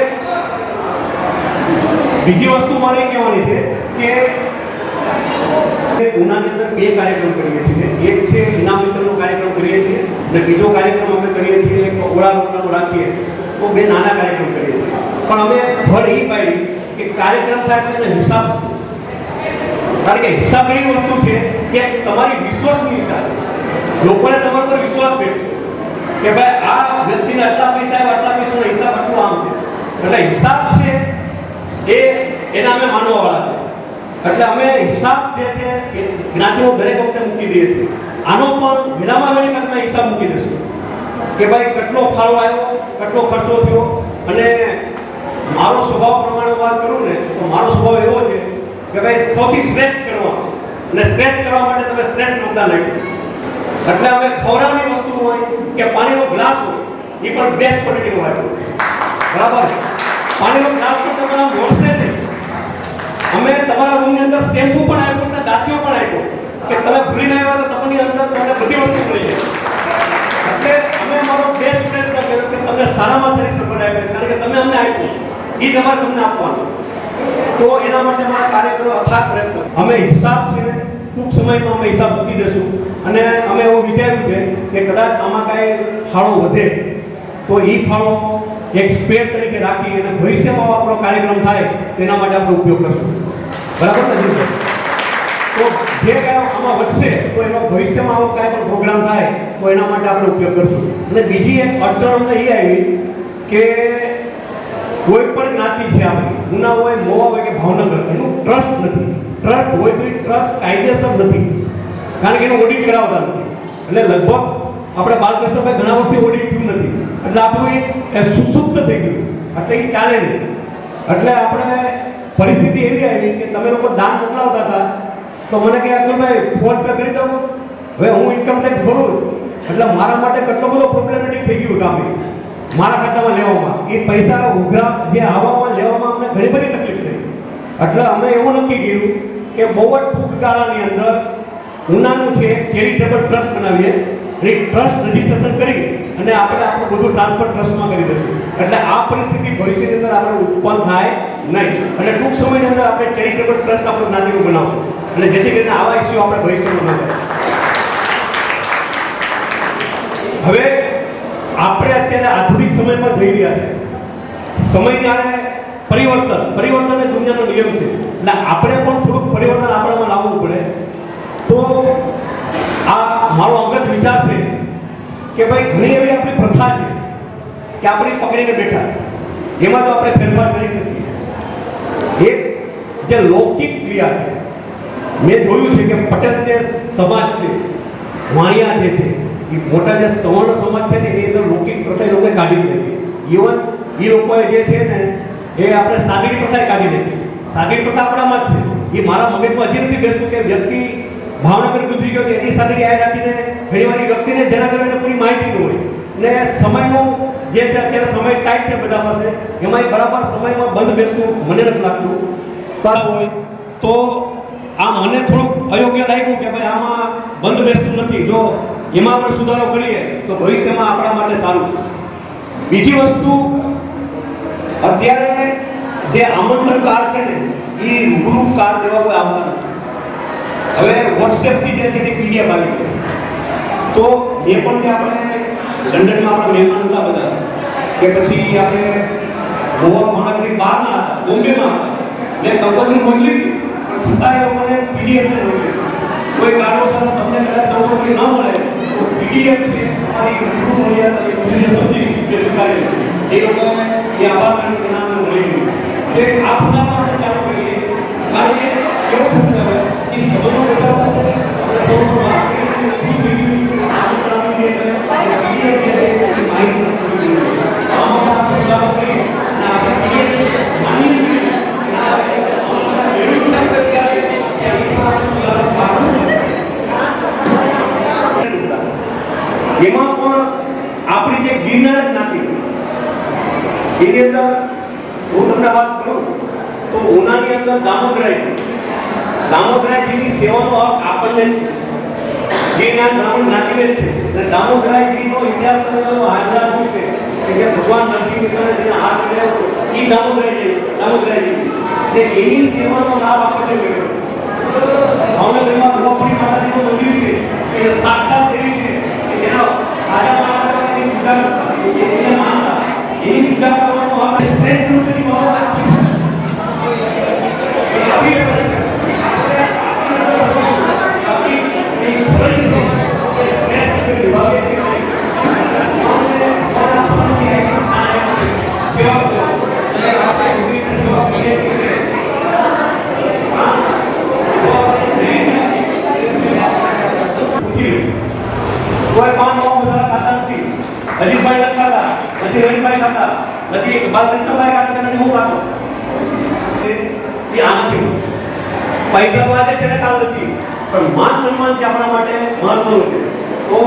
Speaker 9: બીજી વસ્તુ મારે કહેવાની છે કે ઉનાની અંદર 2 કાર્યક્રમ કરીએ છીએ. એક છે ઇનામ વિતરણનો કાર્યક્રમ કરીએ છીએ અને બીજો કાર્યક્રમ અમે કરીએ છીએ એક ઓળા રોટલાનો રાખીએ તો 2 નાના કાર્યક્રમ કરીએ છીએ. પણ અમે ફળ એ પાડી કે કાર્યક્રમ થાય તો એને હિસાબ, કારણ કે હિસાબ એવી વસ્તુ છે કે તમારી વિશ્વસનીયતા, લોકોને તમારા પર વિશ્વાસ બેઠો કે ભાઈ આ વ્યક્તિને આટલા પૈસા આવ્યા, આટલા પૈસાનો હિસાબ આટલું આમ છે. એટલે હિસાબ છે એના અમે માનવાવાળા છે. એટલે અમે હિસાબ જે છે એ જ્ઞાતિઓ દરેક વખતે મૂકી દઈએ છીએ. આનો પણ વેલામાં વેલી તકમાં હિસાબ મૂકી દઈશું કે ભાઈ કેટલો ફાળો આવ્યો, કેટલો ખર્ચો થયો. અને મારો સ્વભાવ પ્રમાણે વાત કરું ને તો મારો સ્વભાવ એવો છે કે ભાઈ સૌથી શ્રેષ્ઠ કરવા અને શ્રેષ્ઠ કરવા માટે તમે શ્રેષ્ઠ યોગદાન આપ્યું. એટલે અમે ખવડાવવાની વસ્તુ હોય કે પાણીનો ગ્લાસ હોય એ પણ બેસ્ટ ક્વોલિટીનો આપ્યો, બરાબર. પાણીનો ગ્લાસ તો તમારા મોડશે નહીં. અમે તમારા રૂમની અંદર શેમ્પુ પણ આપ્યો અને દાંતીઓ પણ આપ્યો કે તમે ભૂલીને આવ્યા તો તમારી અંદર તમને બધી વસ્તુ મળી જાય. એટલે અમે અમારો બેસ્ટ પ્રયત્ન કર્યો કે તમને સારામાં સારી સપોર્ટ આપ્યો, કારણ કે તમે અમને આપ્યું એ તમારે તમને આપવાનું. તો એના માટે અમારા કાર્યકરો અથાગ પ્રયત્ન. અમે હિસાબ છે ટૂંક સમયમાં અમે હિસાબ મૂકી દઈશું અને અમે એવું વિચાર્યું છે કે કદાચ આમાં કાંઈ ફાળો વધે તો એ ફાળો એક સ્પેર તરીકે રાખી અને ભવિષ્યમાં આપણો કાર્યક્રમ થાય તેના માટે આપણે ઉપયોગ કરશું, બરાબર ને? તો જે કાંઈ આમાં વધશે તો એનો ભવિષ્યમાં આવો કાંઈ પણ પ્રોગ્રામ થાય તો એના માટે આપણે ઉપયોગ કરશું. અને બીજી એક અડચણ અમને એ આવી કે કોઈ પણ જ્ઞાતિ છે આપણી, ઉના હોય, મોવા હોય કે ભાવનગર, એનું ટ્રસ્ટ નથી. ટ્રસ્ટ હોય તો એ ટ્રસ્ટ કાયદેસર નથી, કારણ કે એનું ઓડિટ કરાવતા નથી. એટલે લગભગ આપણે બાલકૃષ્ણભાઈ ઘણા વર્ષથી ઓડિટ થયું નથી, એટલે આપણું એ સુસુપ્ત થઈ ગયું, એટલે એ ચાલે નહીં. એટલે આપણે પરિસ્થિતિ એવી આવી કે તમે લોકો દાન મોકલાવતા હતા તો મને કે અતુલભાઈ ફોન પે કરી દઉં. હવે હું ઇન્કમ ટેક્સ ભરું એટલે મારા માટે કેટલો બધો પ્રોબ્લેમેટિક થઈ ગયું કામ મારા ખાતામાં લેવામાં. એ પૈસા ઉઘરા જે આવવામાં લેવામાં અમને ઘણી બધી તકલીફ થઈ. એટલે અમે એવું નક્કી કર્યું કે બહુ જ ટૂંક ગાળાની અંદર ઉનાનું છે ચેરિટેબલ ટ્રસ્ટ બનાવીએ અને ટ્રસ્ટ રજીસ્ટ્રેશન કરી અને આપણે આપણું બધું ટ્રાન્સફર ટ્રસ્ટમાં કરી દઈશું. એટલે આ પરિસ્થિતિ ભવિષ્યની અંદર આપણે ઉત્પન્ન થાય નહીં અને ટૂંક સમયની અંદર આપણે ચેરિટેબલ ટ્રસ્ટ આપણું નાગરિકો બનાવશું એટલે જેથી કરીને આવા ઇસ્યુ આપણે ભવિષ્યમાં ન થાય. હવે આપણે અત્યારે આધુનિક સમયમાં જઈ રહ્યા છે. સમયની આરે પરિવર્તન એ દુનિયાનો નિયમ છે એટલે આપણે પણ થોડુંક પરિવર્તન આપણામાં લાવવું પડે. તો આ મારો અંગત વિચાર છે કે ભાઈ ઘણી એવી આપણી પ્રથા છે કે આપણે પકડીને બેઠા એમાં તો આપણે ફેરફાર કરી શકીએ. એક જે લૌકિક ક્રિયા છે મેં જોયું છે કે પટેલ જે સમાજ છે વાણિયા જે છે એ મોટા જે સવર્ણ સમાજ છે ને એની અંદર લૌકિક પ્રથા એ લોકોએ કાઢી લીધી. ઇવન એ લોકોએ જે છે ને એ આપણે સાગરી પ્રથા કાઢી લીધી. સાગરી પ્રથા આપણામાં જ છે. એ મારા મગજમાં હજી નથી બેસતું કે વ્યક્તિ ભાવનગર ગુજરી ગયો એની સાગરી આ રાખીને ઘણી વાર વ્યક્તિને જેના કારણે પૂરી માહિતી ન હોય ને સમયનો જે છે અત્યારે સમય ટાઈટ છે બધા પાસે એમાં બરાબર સમયમાં બંધ બેસતું મને નથી લાગતું હોય તો આ મને થોડુંક અયોગ્ય લાગ્યું કે ભાઈ આમાં બંધ બેસતું નથી. જો એમાં આપણે સુધારો કરીએ તો ભવિષ્યમાં આપણા માટે સારું. બીજી વસ્તુ અત્યારે જે આમંત્રણ કાર્ડ છે ને એ રૂબરૂ કાર્ડ જેવા કોઈ આવતા નથી. હવે WhatsApp થી જે છે તે PDF આવી ગઈ તો એ પણ કે આપણે લંડનમાં આપણા મહેમાન હતા બધા કે પછી આપણે ગોવા મહાનગરી બહારના હતા બોમ્બેમાં મેં કંપની મોકલી છતાં એ લોકોને PDF ને મોકલી. કોઈ કારણોસર તમને કદાચ નોકરી ન મળે તો PDF છે અમારી રૂબરૂ મળ્યા સમજી જે સ્વીકારે એ લોકોને એ આભાર માની નામ મળી ગયું. તે આ બધા આપણે ચાલુ કરીએ કારણ કે કેવું થતું હવે એ સમજો બધા છે એમાં પણ આપણી જે ગિરનાર જ્ઞાતિ એની અંદર હું તમને વાત કરું તો ઉનાની અંદર દામોદરાયજીની સેવાનો હક આપણને જ છે. ગિરનાર બ્રાહ્મણ જ્ઞાતિને જ છે અને દામોદરાયજીનો ઇતિહાસ તમે હાજરા શું છે કે જે ભગવાન નરસિંહ મહેતાને જેને હાથ મળ્યો એ દામોદરાયજી ને એની સેવાનો લાભ આપણને મળ્યો. ભાવનગરમાં ગોપડી માતાજીનું મંદિર છે એ સાક્ષાત દેવી છે જેના રાજા મહારાજાની પૂજા કરતા એને માનતા એની પૂજા કરવાનો હક શ્રેષ્ઠ રૂપની ભાવના કોઈ પાંચ બધા ખાતા નથી. અજીતભાઈ લખતા હતા નથી, રવિભાઈ ખાતા નથી, બાલકૃષ્ણભાઈ ખાતા નથી, હું ખાતો એ આ નથી. પૈસા વાદે છે ને કામ નથી પણ માન સન્માન છે આપણા માટે મહત્વનું છે. તો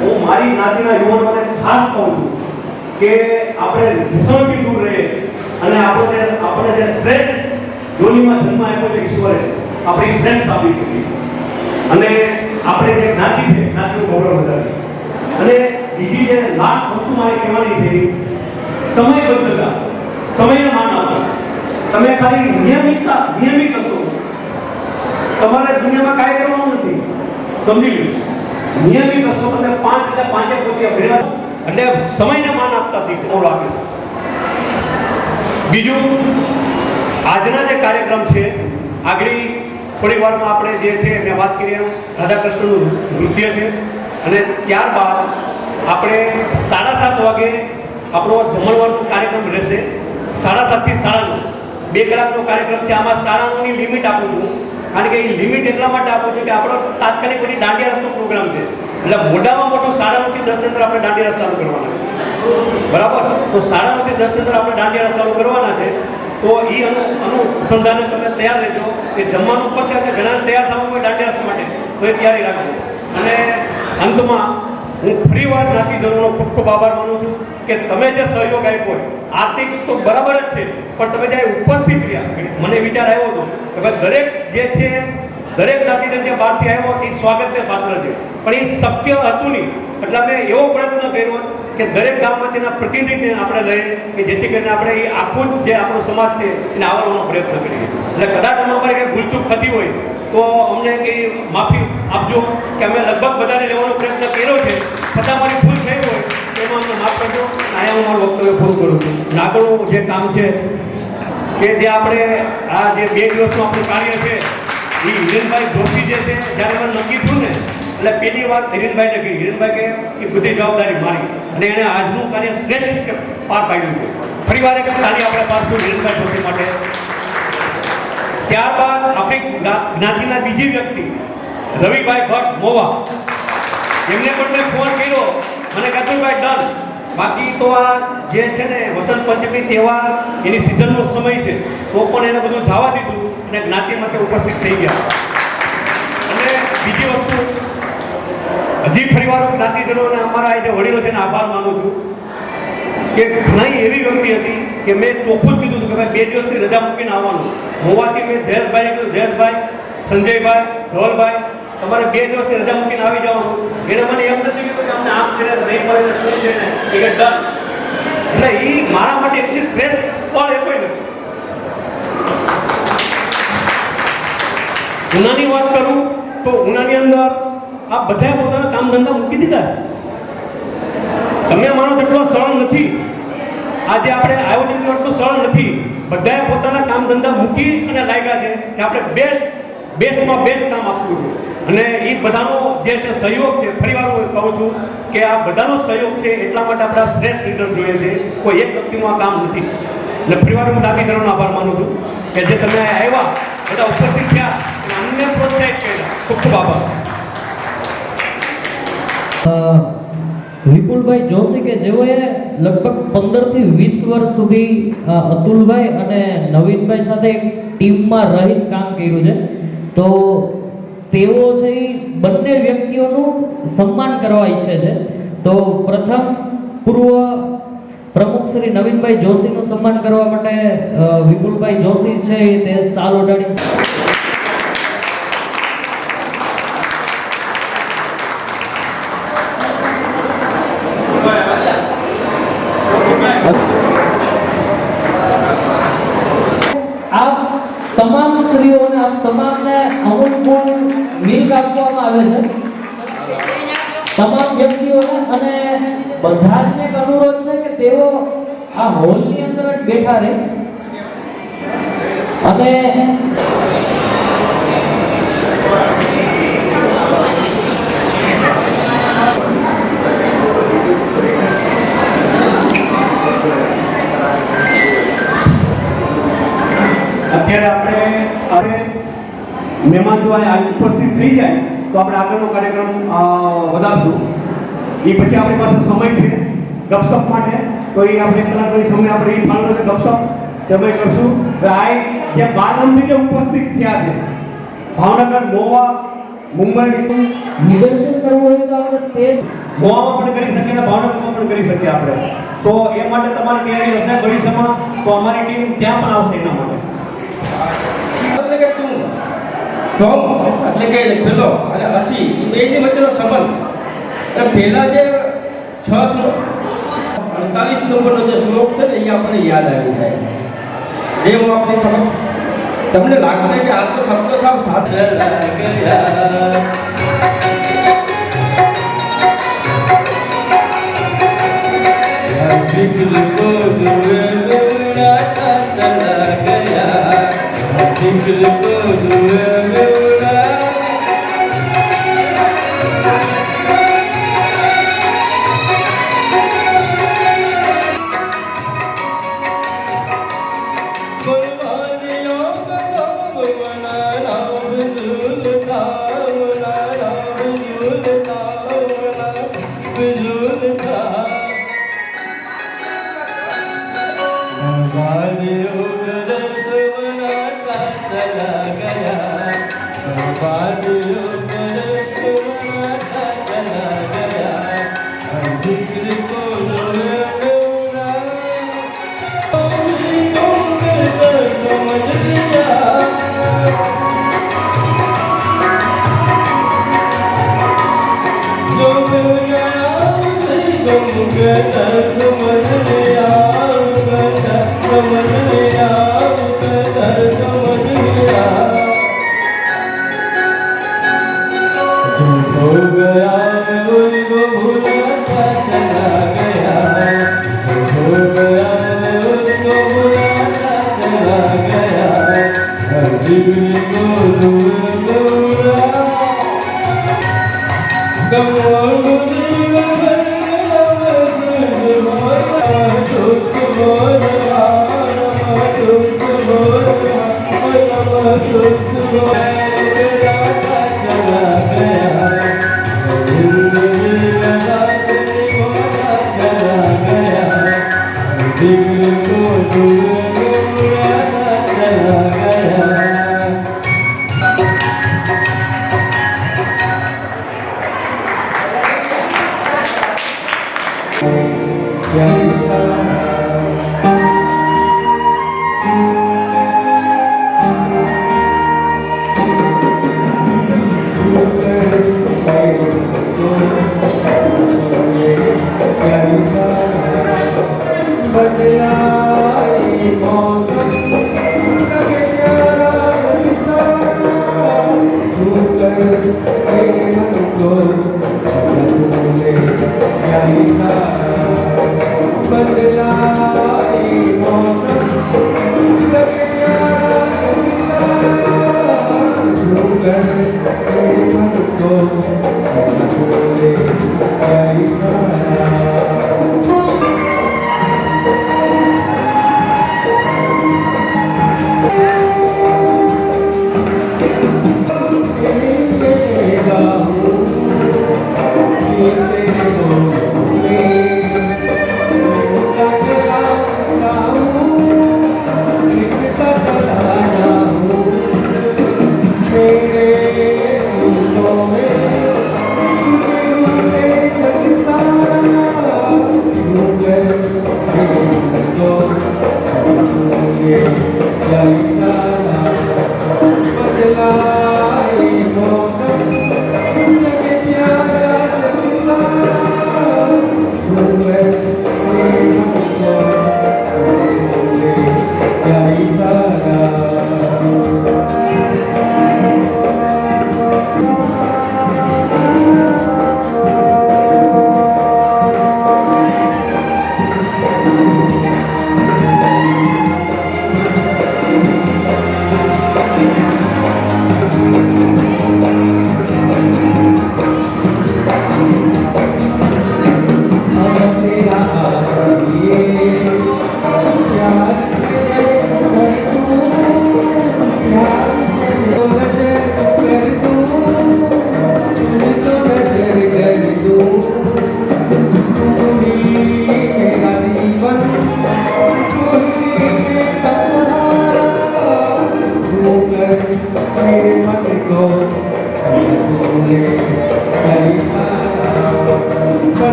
Speaker 9: હું મારી જ્ઞાતિના યુવાનોને ખાસ કહું છું કે આપણે દૂષણથી દૂર રહીએ અને આપણે જે શ્રેષ્ઠ યોનિમાં જન્મ આપ્યો છે ઈશ્વરે આપણી શ્રેષ્ઠ સાબિત કરી અને આપણે જે જ્ઞાતિ છે જ્ઞાતિનું ગૌરવ વધારીએ. અને બીજી જે લાસ્ટ વસ્તુ મારે કહેવાની છે સમયબદ્ધતા, સમયને માન આપો. તમે ખાલી નિયમિત હશો તમારે દુનિયામાં કાંઈ કરવાનું નથી સમજી લો. નિયમિત હશો તમે 5 પોતે ભેગા એટલે સમયને માન આપતા શીખો રાખે છે. બીજું આજના જે કાર્યક્રમ છે આગળ થોડી વારમાં આપણે જે છે મેં વાત કરી રાધાકૃષ્ણનું નૃત્ય છે અને ત્યારબાદ આપણે 7:30 વાગે આપણો જમણવારનો કાર્યક્રમ રહેશે. 7:30 થી 9:30 2 કલાકનો કાર્યક્રમ છે. આમાં 9:30ની લિમિટ આપું છું કારણ કે એ લિમિટ એટલા માટે આપું છું કે આપણો તાત્કાલિક પછી દાંડિયા રસનો પ્રોગ્રામ છે એટલે મોટામાં મોટું 9:30 થી 10 ની અંદર આપણે દાંડિયા રસ ચાલુ કરવાના છે. બરાબર? તો 9:30 થી 10 ની અંદર આપણે દાંડિયા રસ ચાલુ કરવાના છે. તો એ અનુસંધાને તમે તૈયાર રહેજો કે જમવાનું પતે અને ઘણા તૈયાર થવા હોય દાંડિયા માટે તો એ તૈયારી રાખજો. અને અંતમાં હું ફરીવાર જ્ઞાતિજનોનો ખૂબ ખૂબ આભાર માનું છું કે તમે જે સહયોગ આપ્યો હોય આર્થિક તો બરાબર જ છે, પણ તમે જ્યારે ઉપસ્થિત રહ્યા મને વિચાર આવ્યો હતો કે ભાઈ દરેક જે છે દરેક જ્ઞાતિજન જે બહારથી આવ્યો એ સ્વાગતને પાત્ર છે, પણ એ શક્ય હતું નહીં. એટલે અમે એવો પ્રયત્ન કર્યો કે દરેક ગામમાંથીના પ્રતિનિધિને આપણે લઈએ કે જેથી કરીને આપણે એ આખું જે આપણો સમાજ છે એને આવરવાનો પ્રયત્ન કરીએ. એટલે કદાચ અમારી કંઈ ભૂલચૂક થતી હોય તો અમને કંઈ માફી આપજો કે અમે લગભગ બધાને લેવાનો પ્રયત્ન કર્યો છે, છતાં મારી ભૂલ થઈ હોય એમાં અમને માફ કરજો. અહીંયા હું મારું વક્તવ્ય પૂરું કરું છું. આગળનું જે કામ છે કે જે આપણે આ જે 2 દિવસનું આપણું કાર્ય છે એ હિરેનભાઈ જોશી જે છે જ્યારે મને નક્કી થયું ને એટલે પહેલી વાત હિરેનભાઈને કહી, હિરેનભાઈ કે એ બધી જવાબદારી મારી અને એણે આજનું કાર્ય શ્રેષ્ઠ રીતે પાર પાડ્યું છે. ફરીવાર એક તાળી આપણે પાડશું હિરેનભાઈ જોશી માટે. ત્યારબાદ આપણી જ્ઞાતિના બીજી વ્યક્તિ રવિભાઈ ભટ્ટ મોવા, એમને પણ મેં ફોન કર્યો, મને કતુલભાઈ ડન. બાકી તો આ જે છે ને વસંત પંચમી તહેવાર એની સિઝનનો સમય છે તો પણ એને બધું જવા દીધું અને જ્ઞાતિ માટે ઉપસ્થિત થઈ ગયા. અને બીજી વસ્તુ હજી ફરીવાર જ્ઞાતિજનો અને અમારા જે વડીલો છે એને આભાર માનું છું કે ઘણી એવી વ્યક્તિ હતી કે મેં ચોખ્ખું જ કીધું હતું કે ભાઈ 2 દિવસની રજા મૂકીને આવવાનું. હોવાથી મેં જયેશભાઈને કીધું, જયેશભાઈ, સંજયભાઈ, ધવલભાઈ તમારે 2 દિવસની રજા મૂકીને આવી જવાનું. એને મને એમ નથી કીધું કે અમને આમ છે ને નહીં મળે ને શું છે ને એ કે ડન. એટલે એ મારા માટે એટલી શ્રેષ્ઠ ફળ એ કોઈ નથી. ઉનાની વાત કરું તો ઉનાની અંદર આ બધાએ પોતાના કામ ધંધા મૂકી દીધા. તમે માનો એટલો સરળ નથી, આજે આપણે આયોજન એટલું સરળ નથી. બધાએ પોતાના કામ ધંધા મૂકી અને લાગ્યા છે કે આપણે બેસ્ટમાં બેસ્ટ કામ આપવું છે. અને એ બધાનો જે છે સહયોગ છે, ફરીવાર હું કહું છું કે આ બધાનો સહયોગ છે એટલા માટે આપણે શ્રેષ્ઠ લીડર જોઈએ છે, કોઈ એક વ્યક્તિનું આ કામ નથી. એટલે ફરીવાર હું જ્ઞાતિજનોનો આભાર માનું છું કે જે તમે આવ્યા બધા ઉપસ્થિત થયા અને અન્ય પ્રોત્સાહિત કર્યા. ખૂબ ખૂબ આભાર.
Speaker 3: વિપુલભાઈ જોશી કે જેઓએ લગભગ 15 થી 20 વર્ષ સુધી અતુલભાઈ અને નવીનભાઈ સાથે એક ટીમમાં રહી કામ કર્યું છે, તો તેઓ છે એ બંને વ્યક્તિઓનું સન્માન કરવા ઈચ્છે છે. તો પ્રથમ પૂર્વ પ્રમુખ શ્રી નવીનભાઈ જોશીનું સન્માન કરવા માટે વિપુલભાઈ જોશી છે તે સાલ ઓઢાડી તમામ સ્ત્રીઓને તમામને અમુક મિલ્ક આપવામાં આવે છે તમામ વ્યક્તિઓને. અને બધા જ ને અનુરોધ છે કે તેઓ આ હોલની અંદર જ બેઠા રહે અને
Speaker 9: અત્યારે આપણે મહેમાન જો ઉપસ્થિત થઈ જાય તો આપણે આગળનો કાર્યક્રમ વધારશું. એ પછી આપણી પાસે સમય છે ગપસપ માટે, તો એ આપણે 1 કલાકનો સમય આપણે એ ફાળવો છે ગપસપ સમય કરશું. આ જે 12 ગામથી જે ઉપસ્થિત થયા છે ભાવનગર, મોવા, મુંબઈ,
Speaker 3: નિદર્શન કરવું હોય તો આપણે સ્ટેજ
Speaker 9: મોવામાં પણ કરી શકીએ અને ભાવનગરમાં પણ કરી શકીએ આપણે. તો એ માટે તમારી તૈયારી હશે ભવિષ્યમાં તો અમારી ટીમ ત્યાં પણ આવશે એના માટે.
Speaker 10: એટલે કે તું ધોમ એટલે કે પેલો અને અસી એ બેની વચ્ચેનો સંબંધ એટલે પહેલા જે 48 નંબરનો જે શ્લોક છે ને એ આપણને યાદ આવી જાય. જે હું આપણી સમક્ષ તમને લાગશે કે આ તો શબ્દો સાવ સાથે
Speaker 1: Hare चला गया बर्बाद होकर सुनाता चला गया हर जिक्र को समझ लिया जो मिला गम कहता समझ लिया समझ लिया कहता समझ लिया हो गया मैं उनको भुलाता चला गया हो गया मैं उनको भुलाता चला गया हर जिक्र को दूर दूरा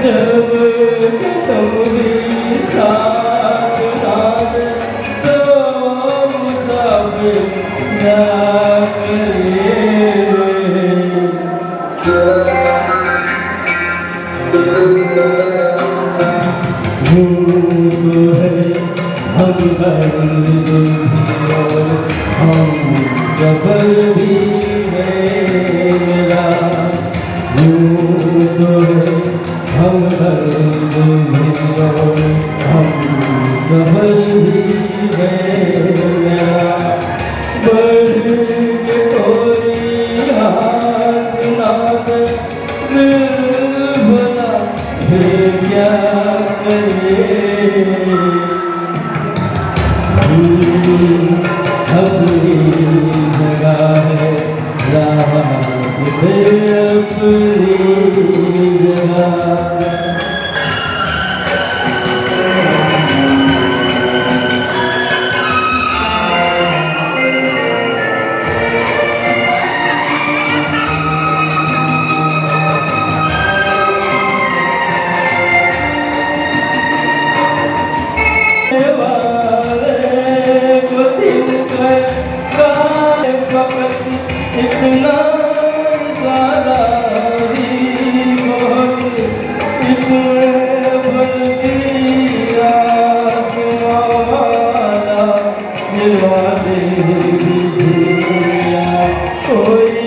Speaker 10: जब के तुम भी साथ साथ तो मुसाफिर ना जबल भी है मेरा यूं तो है हम जबल भी है मेरा बढ़ के कोई हाथ ना दिल भला है क्या करे अपनी जगह है राहत पे अपनी जगह इतना सारा ही बहुत इतने बल्कि आसमां जलवा दे दीजिए कोई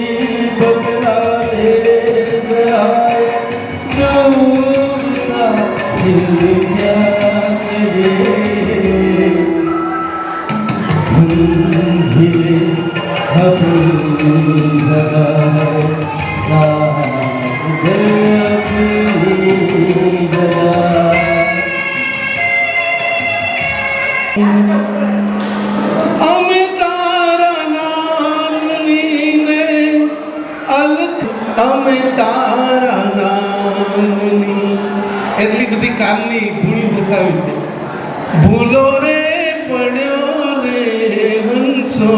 Speaker 10: बदला दे जाए डूबता दिल क्या करे धीरे अपनी जगह है राहत अपनी जगह
Speaker 4: અમે તારા નામની ને અલખ અમે તારા નામની એટલી બધી કામની ભૂલી દેખાવી છે ભૂલો રે પડ્યો રે હંસો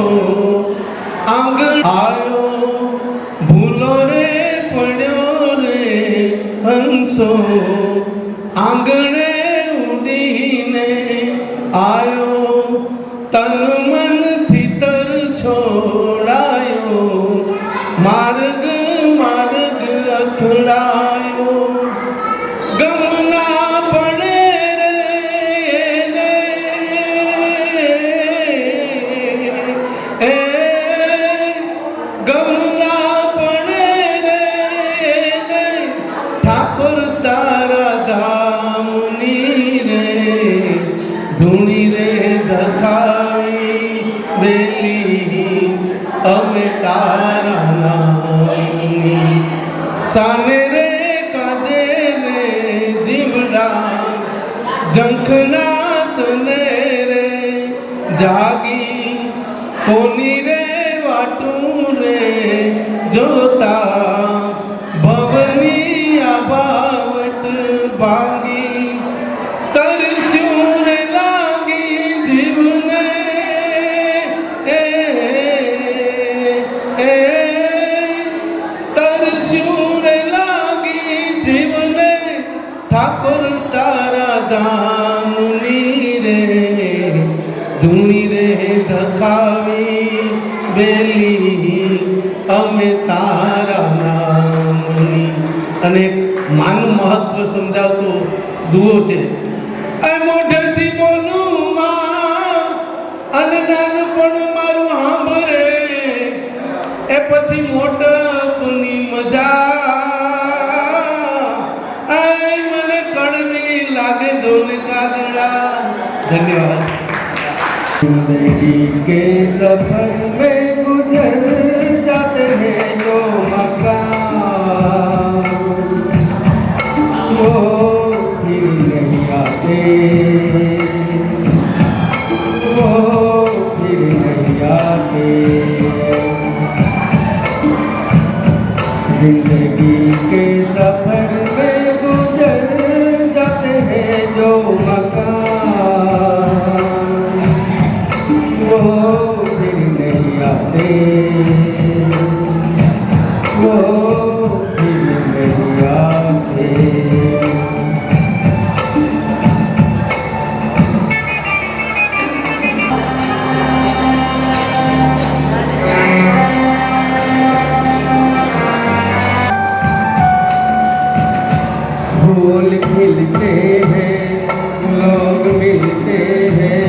Speaker 4: આંગણ આયો ભૂલો રે પડ્યો રે હંસો આંગણે ઉડીને આયો તન મનથી તર છોડાયો માર્ગ માર્ગ અથડાયો ગમ ના પડે રે એ ગમ ના પડે રે ઠાકોર તારા ધામની રે ધૂણી રે દખાવી દેલી અમે તારા નામની સાને રે કાજે રે જીવડા જંખનાથ ને રે જાગી કોની રે વાટું રે જોતા ભવની આબાવટ ભાંગી तरस्यूं रे लागी जीवने तरस्यूं रे लागी जीवने ठाकुर तारा दामुनी रे धूणी रे धखावी बेली અમે તારા નામની અને માનું મહત્વ સમજાવતો દુઓ છે મોઢેથી બોલું માં અને નાનપણ મારું સાંભળે એ પછી મોટપની મજા મને કડવી લાગે જોને કાગડા ધન્યવાદ
Speaker 10: जिंदगी के सफर में गुजर जाते हैं जो मकाम वो फिर नहीं आते वो फिर नहीं आते जिंदगी के सफर में गुजर जाते हैं जो मकाम वो फिर नहीं आते वो फिर नहीं आते फूल खिलते हैं लोग मिलते हैं,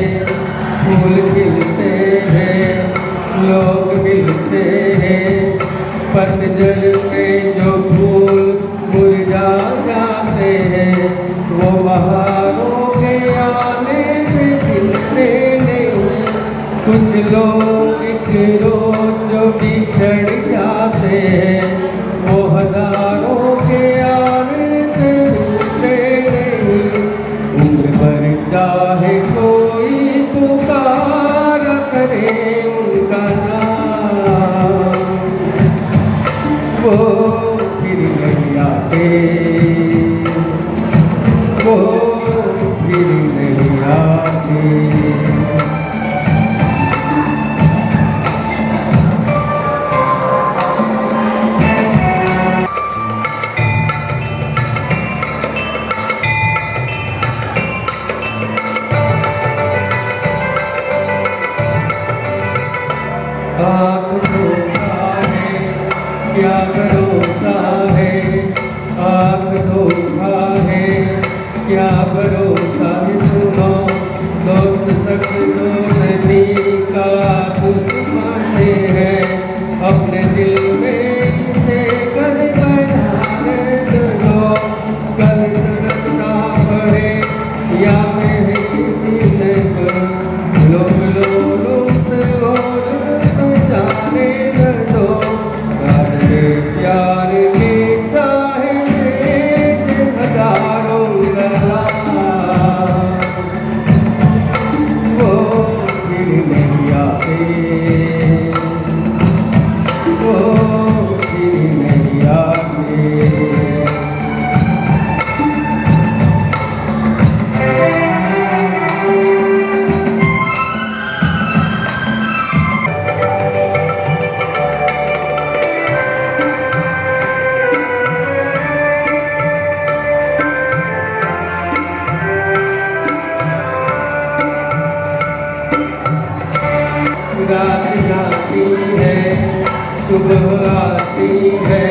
Speaker 10: फूल खिलते हैं लोग मिलते हैं, पतझड़ में जो फूल मुरझा जाते हैं वो बहारों के आने से खिलते नहीं। कुछ लोग एक रोज जो बिछड़ जाते हैं वो हजारों के आने से मिलते नहीं। उम्र भर चाहे कोई पुकार करे उनका नाम, वो फिर नहीं आते, वो फिर नहीं आते। आँख धोखा है क्या भरोसा है, आँख धोखा है क्या भरोसा है। सुनो दोस्त सच दोस्ती का दुश्मन है, अपने दिल में इसे कल बनाने दो, कल तक ना पड़े या मैं दिल पर लोग जाने दो। प्यार के चाहे हजारों वो फिर नहीं आते, वो फिर नहीं आते। रात जाती है सुबह आती है,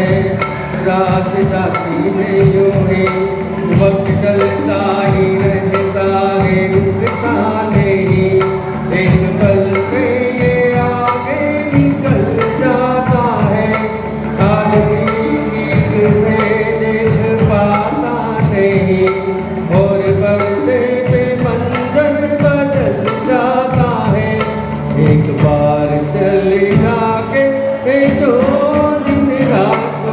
Speaker 10: रात जाती है यूं ही वक्त चलता ही रहता है, रुकता नहीं। एक पल में ये आगे निकल जाता है, आदमी नींद से देख पाता नहीं, और पर्दे पे मंजर बदल जाता है। एक बार चले जाके दो दिन रात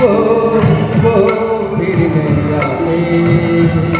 Speaker 10: वो फिर नहीं आते।